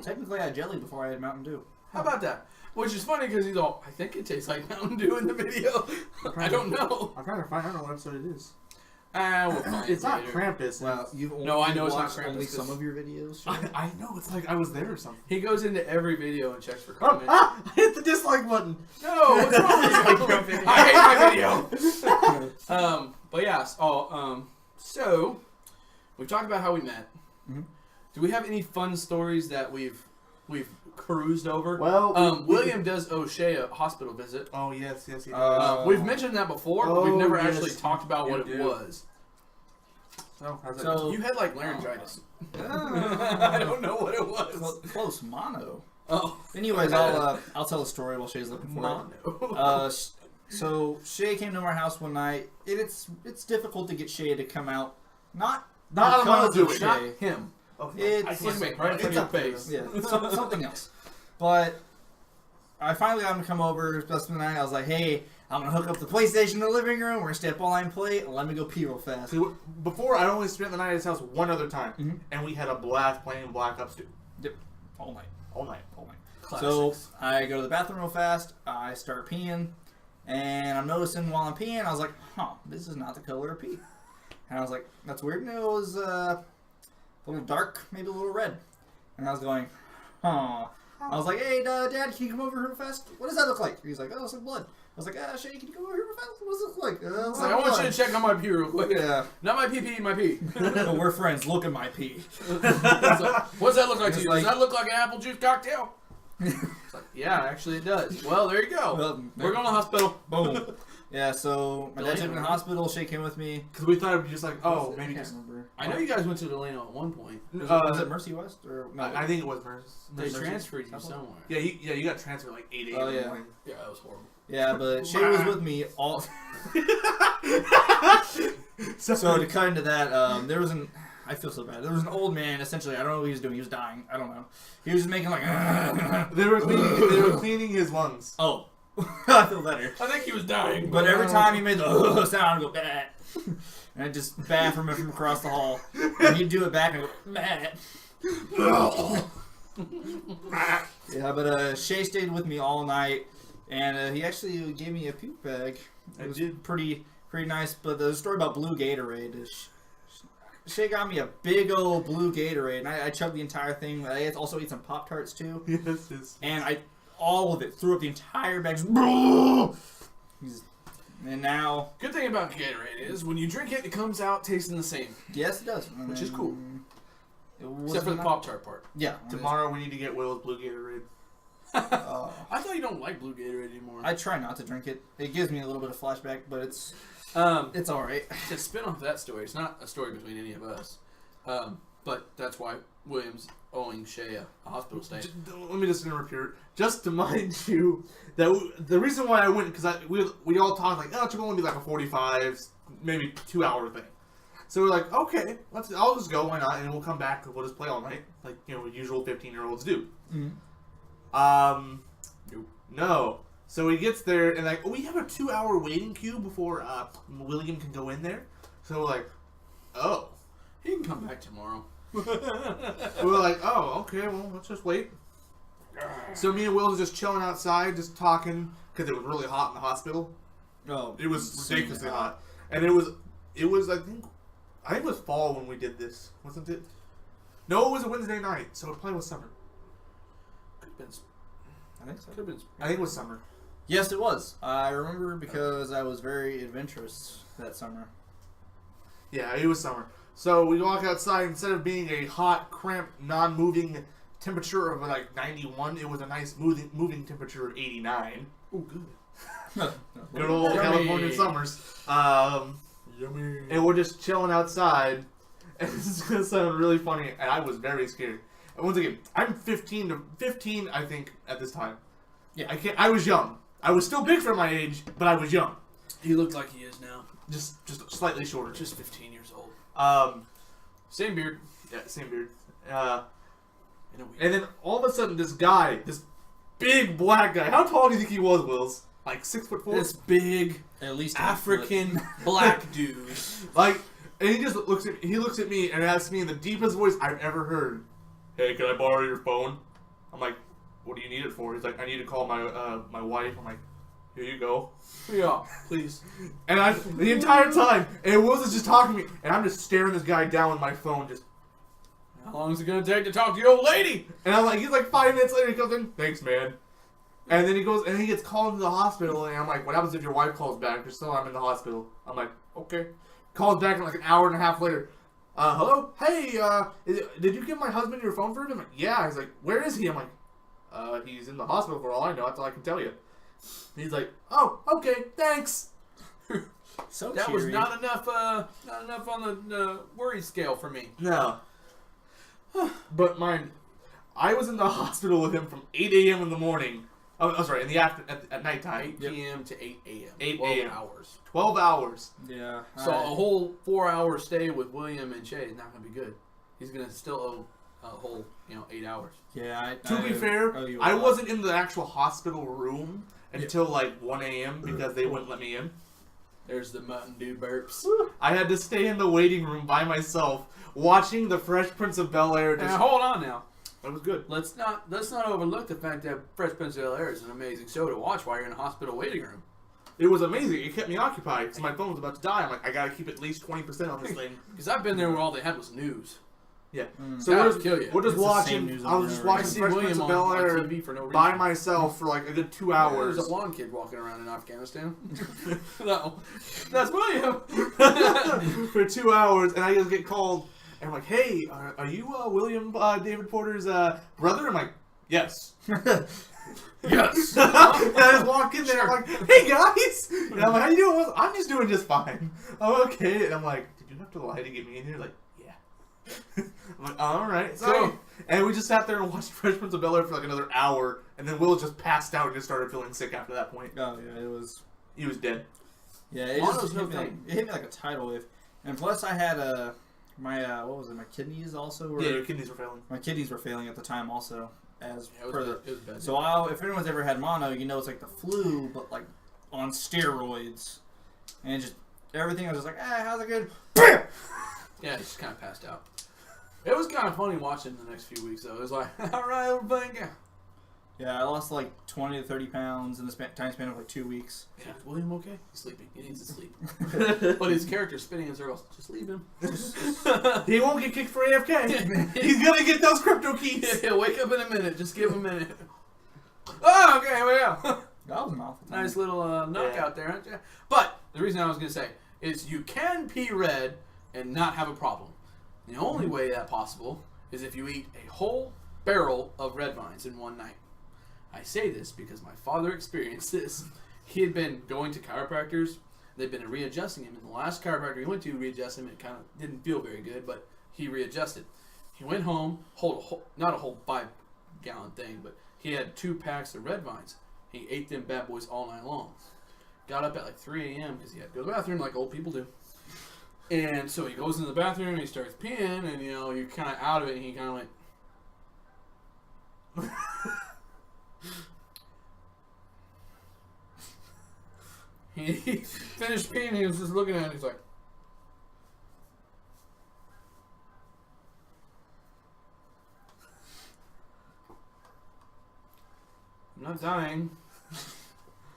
Technically, I had jelly before I had Mountain Dew. How about that? Which is funny because he's all, I think it tastes like Mountain Dew in the video. I don't know. I'm trying to find out what episode it is. We'll find It's it not later. Krampus. Well, you've only No, I know it's not watched Krampus, only 'cause- some of your videos. Shae. I know. It's like I was there or something. He goes into every video and checks for Oh, comments. I hit the dislike button. No, what's wrong with you? I hate my video. But yeah. So we've talked about how we met. Mhm. Do we have any fun stories that we've cruised over? Well, William does owe Shae a hospital visit. Oh yes. We've mentioned that before, but we've Oh, never yes, actually talked about what you it do. was. So, how's that? So- You had like laryngitis. Ah, I don't know what it was. close mono. Oh, Anyways, I'll tell a story while Shay's looking for it. mono. So Shae came to our house one night. It's difficult to get Shae to come out. Not Not because on of do it. Shae. Not him. Okay. It's Look at me, right in front of your face. Yeah, it's something else. But I finally got him to come over. Just the night, I was like, "Hey, I'm gonna hook up the PlayStation in the living room. We're gonna stay up all night and play. And let me go pee real fast." See, before, I only spent the night at his house one other time, Mhm. and we had a blast playing Black Ops 2 Yep, all night. all night. So I go to the bathroom real fast. I start peeing, and I'm noticing while I'm peeing, I was like, "Huh, this is not the color of pee." And I was like, "That's weird." And it was a little dark, maybe a little red. And I was going, "Huh." I was like, "Hey, Dad, can you come over here real fast? What does that look like?" He's like, "Oh, it's like blood." I was like, Shae, can you come over here real fast? What does it look like? It's I want you to check on my pee real quick. Yeah. Not my pee, my pee. No, we're friends. Look at my pee. What's that look like to you? Like- Does that look like an apple juice cocktail? It's like, yeah, actually it does. Well, there you go. Well, We're going to the hospital. Boom. Yeah, so my dad took me to the hospital. Shae came with me. Because we thought it would be just like, oh, I maybe can't just. remember. I know you guys went to Delano at one point. Was it Mercy West or no? I think it was Mercy. They Mercy? transferred you somewhere. Yeah, you got transferred like 8 a.m. Oh, in the yeah. morning. Yeah, that was horrible. Yeah, but Shae was with me all. So to cut into that, there was an. I feel so bad. There was an old man. Essentially, I don't know what he was doing. He was dying. I don't know. He was just making like. They were cleaning his lungs. Oh, I feel better. I think he was dying. But every time he made the sound, I'd go bat, and I'd just bat from across the hall, and he'd do it back and go bat. Yeah, but Shae stayed with me all night, and he actually gave me a puke bag. It was pretty nice. But the story about blue Gatorade is. Shae got me a big old blue Gatorade, and I chugged the entire thing. I also ate some Pop-Tarts, too. Yes. And all of it, threw up the entire bag. And now... Good thing about Gatorade is when you drink it, it comes out tasting the same. Yes, it does. Which is cool. Except Except for the Pop-Tart part. Yeah. Tomorrow we need to get Will's Blue Gatorade. I thought you don't like blue Gatorade anymore. I try not to drink it. It gives me a little bit of flashback, but it's alright. To spin off that story, it's not a story between any of us. But that's why William's owing Shae a hospital stay. Let me just interrupt here. Just to mind you, that the reason why I went, because we all talked like, oh, it's going to be like a 45, maybe 2-hour thing. So we're like, okay, I'll just go, why not? And we'll come back and we'll just play all night, like usual 15-year-olds do. Mm-hmm. Nope. No. So he gets there, and like, we have a 2-hour waiting queue before William can go in there. So we're like, oh. He can come back tomorrow. We were like, oh, okay, well, let's just wait. So me and Will was just chilling outside, just talking, because it was really hot in the hospital. Oh, It was ridiculously hot. And it was I think it was fall when we did this, wasn't it? No, it was a Wednesday night, so it probably was summer. Could have been. I think so. Could have been. I think it was summer. Yes, it was. I remember because I was very adventurous that summer. Yeah, it was summer. So we walk outside, instead of being a hot, cramped, non-moving temperature of like 91, it was a nice moving temperature of 89. Oh, good. Good old Yummy. California summers. Yummy. And we're just chilling outside, and this is gonna sound really funny, and I was very scared. And once again, I'm 15, I think, at this time. Yeah. I was young. I was still big for my age, but I was young. He looks like he is now. Just slightly shorter. Just 15 years old. Same beard. Yeah, same beard. In a week. And then all of a sudden, this big black guy. How tall do you think he was, Wills? Like 6'4"? This big At least African black dude. Like, and he just looks at me and asks me in the deepest voice I've ever heard, "Hey, can I borrow your phone?" I'm like, "What do you need it for?" He's like, "I need to call my wife." I'm like, "Here you go." Yeah, please. And the entire time, and Wills is just talking to me, and I'm just staring this guy down with my phone, just. How long is it gonna take to talk to your old lady? And I'm like, he's like 5 minutes later, he comes in, "Thanks, man." And then he goes, and he gets called to the hospital, and I'm like, "What happens if your wife calls back?" Just tell her I'm in the hospital. I'm like, "Okay." Calls back in like an hour and a half later. Hello? Hey, did you give my husband your phone for him? I'm like, "Yeah." He's like, "Where is he?" I'm like, "He's in the hospital for all I know. That's all I can tell you." He's like, "Oh, okay, thanks." So That cheery. was not enough on the worry scale for me. No. But mind, I was in the hospital with him from 8 a.m. in the morning. Oh, sorry, in the at nighttime. 8 p.m. to 8 a.m. 8 12 a.m. hours. 12 hours. Yeah. So a whole 4-hour stay with William and Shae is not going to be good. he's gonna still owe a whole 8 hours. Yeah. To be fair, I wasn't in the actual hospital room until like 1 a.m. because they wouldn't let me in. There's the Mountain Dew burps. I had to stay in the waiting room by myself watching the Fresh Prince of Bel-Air. Now hold on now. That was good. Let's not overlook the fact that Fresh Prince of Bel-Air is an amazing show to watch while you're in a hospital waiting room. It was amazing. It kept me occupied because my phone was about to die. I'm like, I gotta keep at least 20% on this thing. Because I've been there where all they had was news. Yeah. So we're just watching. I was just watching Fresh Prince of Bel-Air by myself for like a good 2 hours. There's a blonde kid walking around in Afghanistan. No, that's William. For 2 hours, and I just get called, and I'm like, "Hey, are you William David Porter's brother?" I'm like, "Yes." Yes. And I just walk in there, I'm like, "Hey guys," and I'm like, "How you doing?" "I'm just doing just fine." "Oh, okay." And I'm like, "Did you have to lie to get me in here?" Like, "Yeah." I'm like, "All right." So, and we just sat there and watched Fresh Prince of Bel-Air for like another hour, and then Will just passed out and just started feeling sick after that point. Oh yeah, He was dead. Yeah, it hit me like a tidal wave, and plus I had my kidneys also. Yeah, your kidneys were failing. My kidneys were failing at the time also. It was bad. So if anyone's ever had mono, you know it's like the flu, but like on steroids, and just everything. I was just like, how's it good? Yeah, he just kind of passed out. It was kind of funny watching the next few weeks though. It was like, all right, we're playing again. Yeah, I lost like 20 to 30 pounds in the time span of like 2 weeks. Yeah, is William okay? He's sleeping. He needs to sleep. But his character's spinning in circles. Just leave him. He won't get kicked for AFK. He's gonna get those crypto keys. Yeah, wake up in a minute. Just give him a minute. Oh, okay, here we go. That was an awful time. Nice little knockout there. But the reason I was going to say is you can pee red and not have a problem. The only way that's possible is if you eat a whole barrel of red vines in one night. I say this because my father experienced this. He had been going to chiropractors. They'd been readjusting him. And the last chiropractor he went to readjust him. It kind of didn't feel very good, but he readjusted. He went home, not a whole 5-gallon thing, but he had 2 packs of red vines. He ate them bad boys all night long. Got up at like 3 a.m. because he had to go to the bathroom like old people do. And so he goes into the bathroom and he starts peeing, and you're kind of out of it, and he kind of went. He finished peeing and he was just looking at it. He's like, I'm not dying.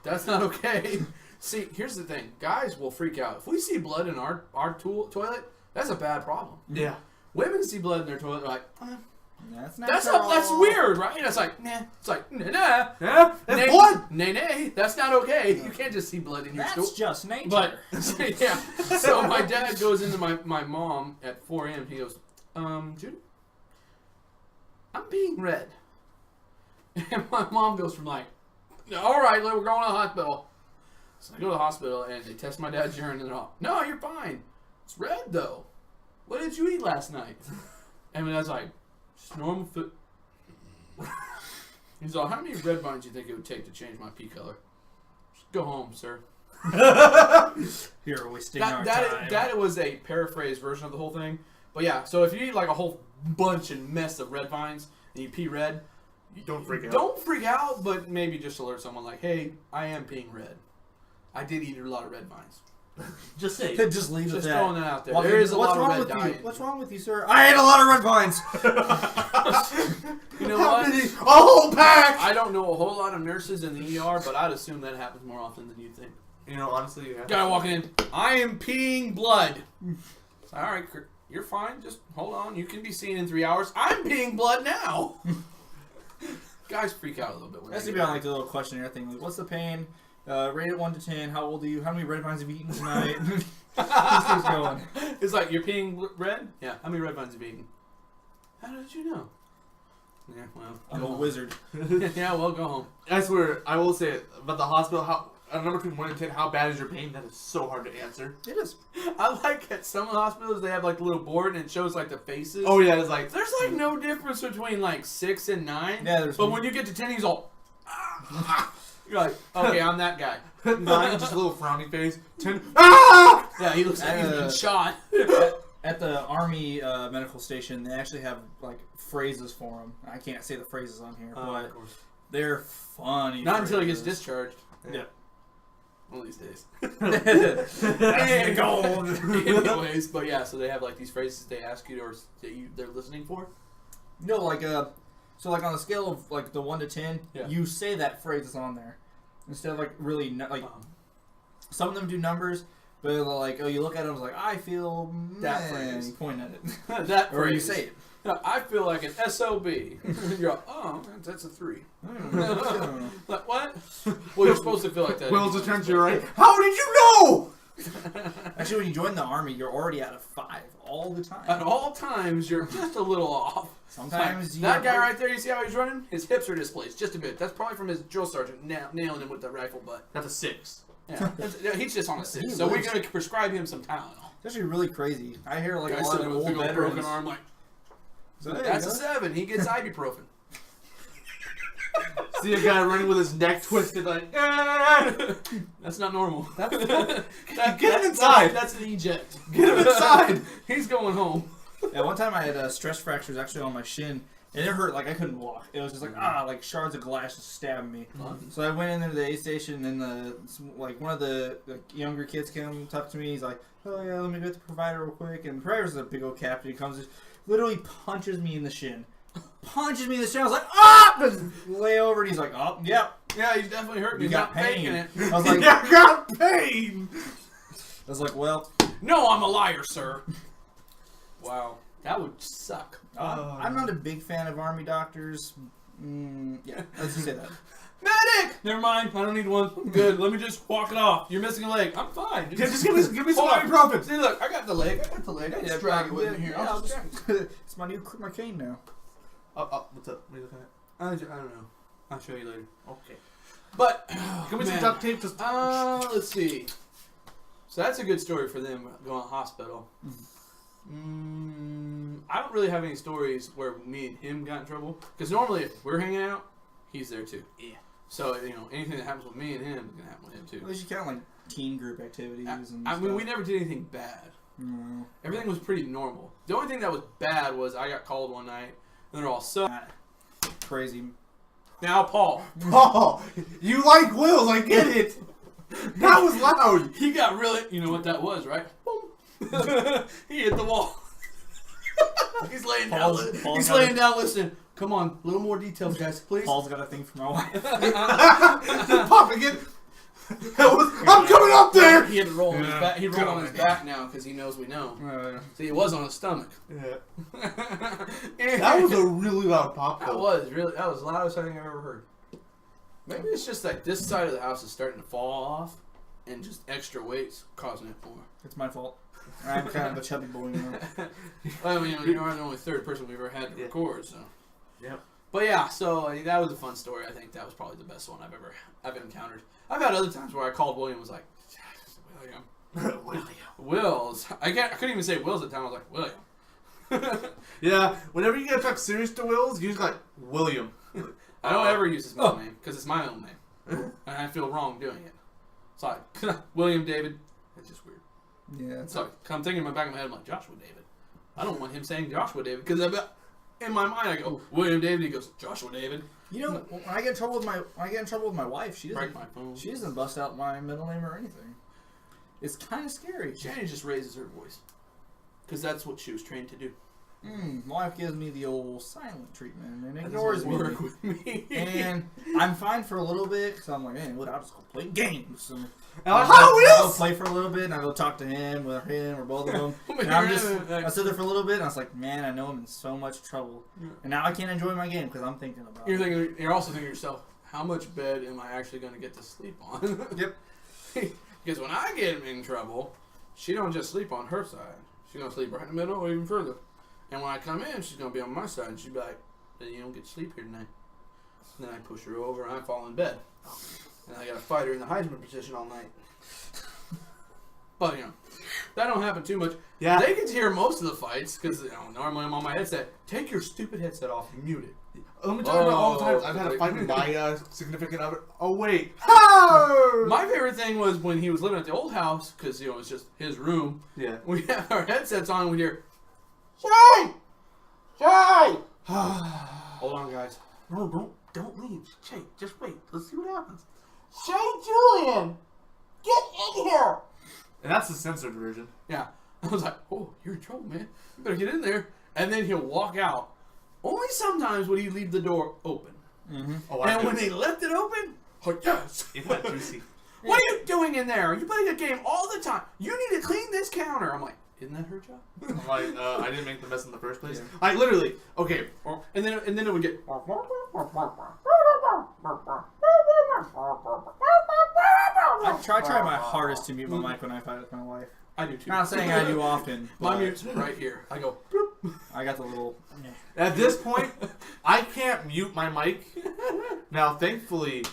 That's not okay. See, here's the thing. Guys will freak out. If we see blood in our toilet, that's a bad problem. Yeah. Women see blood in their toilet, they're like, That's weird, right? It's like, nah. It's like, nah. Yeah, that's blood. Nay. That's not okay. You can't just see blood in your stool. That's just nature. But, yeah. So my dad goes into my mom at 4 a.m. He goes, Judy, I'm being red. And my mom goes from like, all right, we're going to the hospital. So I go to the hospital and they test my dad's urine and they're all, no, you're fine. It's red though. What did you eat last night? And my dad's like, just normal food. He's like, how many red vines do you think it would take to change my pee color? Just go home, sir. Here are wasting our time. That was a paraphrased version of the whole thing. But yeah, so if you eat like a whole bunch and mess of red vines and you pee red, don't freak out. Don't freak out, but maybe just alert someone like, hey, I am peeing red. I did eat a lot of red vines. Just say. Just leave Just it there. throwing that out there. Well, there is a lot of red with dye. What's wrong with you, sir? I ate a lot of red vines. You know what? A whole pack! I don't know a whole lot of nurses in the ER, but I'd assume that happens more often than you think. Honestly, you have Guy walking in, I am peeing blood. All right, you're fine. Just hold on. You can be seen in 3 hours. I'm peeing blood now. Guys freak out a little bit. That's to be on like the little questionnaire thing. Like, what's the pain? Rate it 1 to 10. How old are you? How many red vines have you eaten tonight? Just keeps going. It's like, you're peeing red? Yeah. How many red vines have you eaten? How did you know? Yeah, well. I'm a wizard. Yeah, well, go home. I swear, I will say it, about the hospital, a number between 1 and 10, how bad is your pain? That is so hard to answer. It is. I like at some hospitals, they have like a little board and it shows like the faces. Oh, yeah, it's like... There's like no difference between like 6 and 9. Yeah, there's But when you get to 10, he's all... You're like, okay, I'm that guy. 9, just a little frowny face. 10, ah! Yeah, he looks like he's been shot. At the Army medical station, they actually have like phrases for them. I can't say the phrases on here, but of course. they're funny. Not until he gets phrases. discharged. Yeah. One of these days. That's the goal. Anyways, but yeah, so they have like these phrases they ask you or they're listening for. No, like so like on a scale of like the 1 to 10, Yeah. you say that phrase is on there instead of like really like some of them do numbers, but they're like you look at them it's like I feel That meh, phrase. you point at it That or you phrase. say it. I feel like an SOB. You're like, oh, that's a 3. Like, what? Well, you're supposed to feel like that. Will's anyway, attention, but- right? How did you know? Actually, when you join the Army, you're already at a 5 all the time. At all times, you're just a little off. Sometimes you that guy right there, you see how he's running? His hips are displaced just a bit. That's probably from his drill sergeant nailing him with the rifle butt. That's a 6. Yeah, he's just on a 6. He So we're lives- going to prescribe him some Tylenol. It's actually really crazy. I hear like Guy a lot sitting of with a old big old veterans. broken arm, like, So, hey, that's a guys. 7. He gets ibuprofen. See a guy running with his neck twisted like, That's not normal. That's Get him inside. That's an eject. Get him inside. He's going home. Yeah, one time I had stress fractures actually on my shin, and it hurt like I couldn't walk. It was just like like shards of glass just stabbing me. So I went into the aid station, and like one of the younger kids came talk to me. He's like, "Oh yeah, let me get the provider real quick." And the provider's a big old captain. He comes, literally punches me in the shin. Punches me in the shin. I was like, "Ah!" Just lay over, and he's like, "Oh, yep." Yeah, he's definitely hurt. You He's got not faking pain. it. I was like, I got pain. I was like, well, No, I'm a liar, sir. Wow, that would suck. I'm not a big fan of Army doctors. Yeah, let's just say that. Medic! Never mind. I don't need one. I'm good. Let me just walk it off. You're missing a leg. I'm fine. Just give me some Hold on. ibuprofen. See, look, I got the leg. I just drag it with me here. Yeah, I'll just it's my cane now. What's up? What are you looking at? I don't know. I'll show you later. Okay. But Give me some man. duct tape. Just Let's see. So that's a good story for them going to hospital. I don't really have any stories where me and him got in trouble because normally if we're hanging out, he's there too. Yeah. So anything that happens with me and him is gonna happen with him At too. least you count like teen group activities and I mean, stuff. we never did anything bad. No. Everything was pretty normal. The only thing that was bad was I got called one night and they're all so. Crazy. Now, Paul, Paul, you like Will's. I get it. That was loud. he got really. You know what that was, right? Boom. He hit the wall. He's laying down. Paul's He's got laying down. Listening. Come on, a little more details, guys, please. Paul's got a thing for my wife. Pop again. I'm coming up there. He had to roll on his Yeah. back. He rolled Come on his on. back now because he knows we know. See, it was on his stomach. Yeah. That was a really loud pop. That Though. was really. That was the loudest thing I've ever heard. Maybe it's just like this side of the house is starting to fall off, and just extra weight's causing it more. It's my fault. I'm kind of a chubby boy now. I mean, you are the only third person we've ever had to Yeah. record, so. Yep. But yeah, so that was a fun story. I think that was probably the best one I've encountered. I've had other times where I called William and was like, William. Wills. I couldn't even say Wills at the time. I was like, William. Yeah. Whenever you get to talk serious to Will's, you just like William. I don't ever use his middle name because it's my own name, and I feel wrong doing it. It's like William David. It's just weird. Yeah. So I'm thinking in the back of my head, I'm like Joshua David. I don't want him saying Joshua David because in my mind I go William David. He goes Joshua David. You know, when I get in trouble with my wife, she Break doesn't. my phone. She doesn't bust out my middle name or anything. It's kind of scary. Shannon just raises her voice because that's what she was trained to do. My wife gives me the old silent treatment and That ignores doesn't me. work with me. And I'm fine for a little bit because I'm like, hey, what? I'll just go play games. And How I'll play for a little bit and I go talk to him or both of them. Oh And I sit there for a little bit and I was like, man, I know I'm in so much trouble. And now I can't enjoy my game because I'm thinking about it. You're also thinking to yourself, how much bed am I actually going to get to sleep on? Yep. Because when I get in trouble, she don't just sleep on her side. She's going to sleep right in the middle or even further. And when I come in, she's going to be on my side. And she'll be like, then you don't get to sleep here tonight. And then I push her over and I fall in bed. And I got to fight her in the Heisman position all night. But, That don't happen too much. Yeah. They get to hear most of the fights because normally I'm on my headset. Take your stupid headset off. Mute it. Let me tell you about all the times I've had a fight with my significant other. Oh, wait. My favorite thing was when he was living at the old house because, you know, it's just his room. Yeah. We have our headsets on and we hear, Shae! Shae! Hold on, guys. No, don't leave. Shae, just wait. Let's see what happens. Shae Julian! Get in here! And that's the censored version. Yeah. I was like, oh, you're in trouble, man. You better get in there. And then he'll walk out. Only sometimes would he leave the door open. Mm-hmm. Oh, And when they left it open, oh, yes. It got juicy. What are you doing in there? You playing a game all the time. You need to clean this counter. I'm like, isn't that her job? I'm like, I didn't make the mess in the first place. I literally, okay. And then it would get. I try my hardest to mute my mic when I fight with my wife. I do too. Not saying I do often. My but mute's right here. I go. Bloop. I got the little. At this point, I can't mute my mic. Now, thankfully,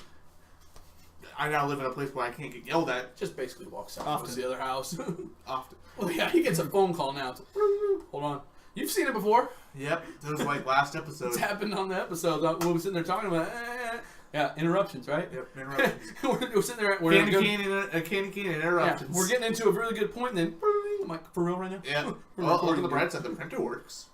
I now live in a place where I can't get yelled at Just basically walks out. Often. Goes to the other house. often. Well, yeah, he gets a phone call now. It's like, hold on. You've seen it before. Yep, it was like last episode. It's happened on the episode. We're sitting there talking about yeah, interruptions, right? Yep, interruptions. we're sitting there. Candy cane and interruptions. Yeah, we're getting into a really good point, and then I'm like, for real right now? Yeah. We're Well, look recording, at the dude. bright side. The printer works.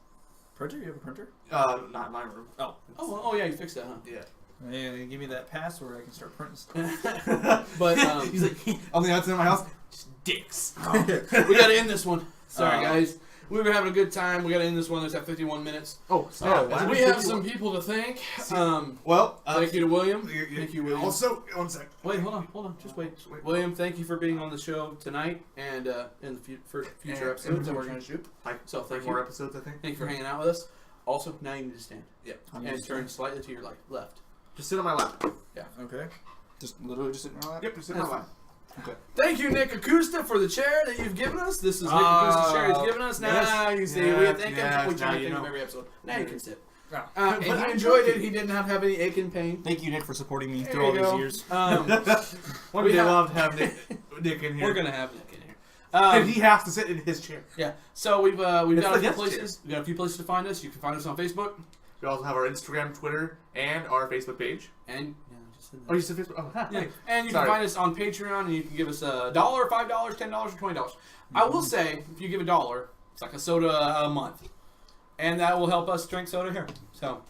Printer? You have a printer? Not in my room. Oh. Oh, yeah, you fixed that, huh? Yeah. Yeah, give me that password. I can start printing stuff. But He's like, on the outside of my house, just dicks. we got to end this one. Sorry, Uh, guys. We were having a good time. We got to end this one. It's at 51 minutes. Oh, snap. wow. We have some people to thank. Well, Thank you to William. Thank you, William. Also, one sec. Wait, hold on. Just wait. William, thank you for being on the show tonight and in the future episodes that we're going to shoot. So thank more you. episodes, I think. Thank you for hanging out with us. Also, now you need to stand. Yeah. And turn slightly to your left. Just sit on my lap. Okay. Just literally just sitting around. Yep, just sit on my lap. Okay. Thank you, Nick Acosta, for the chair that you've given us. This is Nick Acosta's chair he's given us. Now you see, we thank him. We try to thank him every episode. Now you can sit. And he enjoyed it. He did not have any aching pain. Thank you, Nick, for supporting me There through all you these go. years. One day we'll have to have Nick in here. We're gonna have Nick in here. And he has to sit in his chair. Yeah. So we've got It's a the few guest places. We got a few places to find us. You can find us on Facebook We also have our Instagram, Twitter, and our Facebook page. and Oh, you said Facebook? Oh, yeah. And you Sorry. can find us on Patreon, and you can give us $1, $5, $10, or $20. I will say, if you give $1, it's like a soda a month, and that will help us drink soda here. So,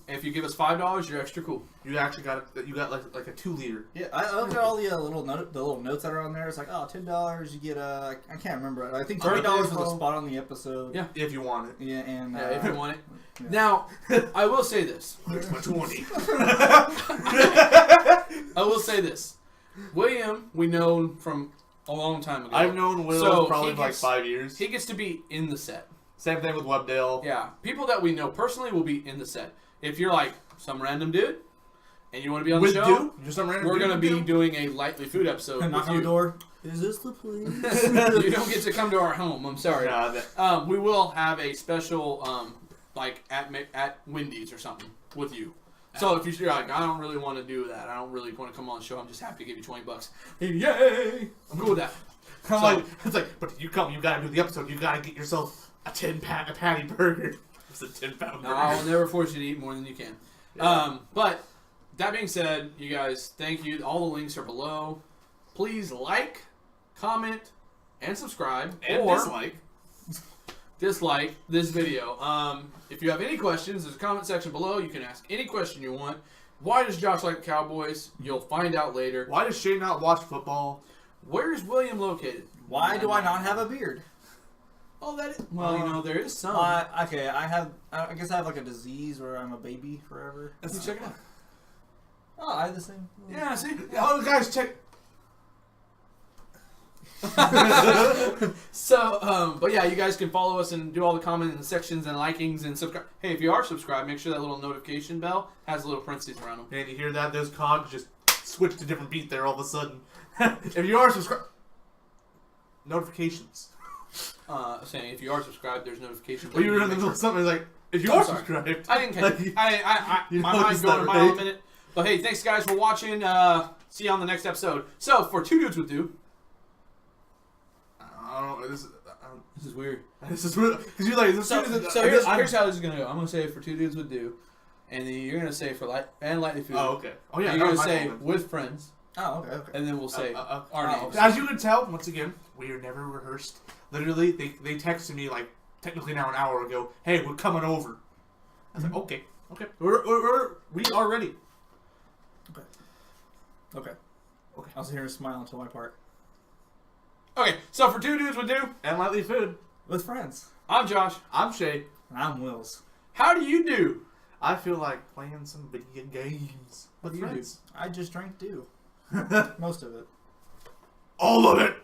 if you give us $5, you're extra cool. You actually got like a 2-liter. Yeah, I looked at all the little notes that are on there. It's like, oh, $10, you get I can't remember. I think $20 was a spot on the episode. Yeah. If you want it. Yeah, and Yeah, if you want it. yeah. Now, I will say this. Here's my 20. I will say this. William, we know from a long time ago. I've known Will So, probably he for like gets- 5 years. He gets to be in the set. Same thing with Webdale. Yeah, people that we know personally will be in the set. If you're like some random dude and you want to be on the With show, Dew? Just some random we're dude going to with be Dew? doing a lightly food episode knock with on you. the door. Is this the place? You don't get to come to our home. I'm sorry. Nah, that- We will have a special, like at Wendy's or something with you. So if you're like, I don't really want to do that. I don't really want to come on the show. I'm just happy to give you $20. Yay! I'm cool with that. I'm like, it's like, but you come, you gotta do the episode. You gotta get yourself a patty burger. It's a 10-pound No, burger. I'll never force you to eat more than you can. Yeah. But that being said, you guys, thank you. All the links are below. Please like, comment, and subscribe. And or dislike. this video. If you have any questions, there's a comment section below. You can ask any question you want. Why does Josh like the Cowboys? You'll find out later. Why does Shae not watch football? Where is William located? Why do I not have a beard? Oh, that is. Well, there is some. Okay, I guess I have like a disease where I'm a baby forever. Let's check it out. Oh, I have the same. Yeah, see? Oh, guys, check. So, but yeah, you guys can follow us and do all the comments and sections and likings and subscribe. Hey, if you are subscribed, make sure that little notification bell has a little parentheses around them. And you hear that? Those cogs just switched to different beat there all of a sudden. If you are subscribed, notifications. Saying if you are subscribed, there's notifications. Well, you were in the middle of something like, if you I'm are sorry. subscribed. I didn't catch it. You My know mind's it's going a not mile a right. minute. But hey, thanks guys for watching. See you on the next episode. So, for Two Dudes with Dew. I don't This is weird. This is weird because you're like. Here's how this is gonna go. I'm gonna say for 2 dudes with Dew, and then you're gonna say for lightly food. Oh, okay. Oh yeah. And you're gonna say with friends. Oh, okay. And then we'll say our names. As you can tell, once again, we are never rehearsed. Literally, they texted me like technically now an hour ago. Hey, we're coming over. I was like, okay, we are ready. Okay. I was hearing a smile until my part. Okay, so for 2 dudes with Dew And lightly food. With friends. I'm Josh. I'm Shae. And I'm Wills. How do you do? I feel like playing some video games with What do you friends. I just drank Dew. Most of it. All of it.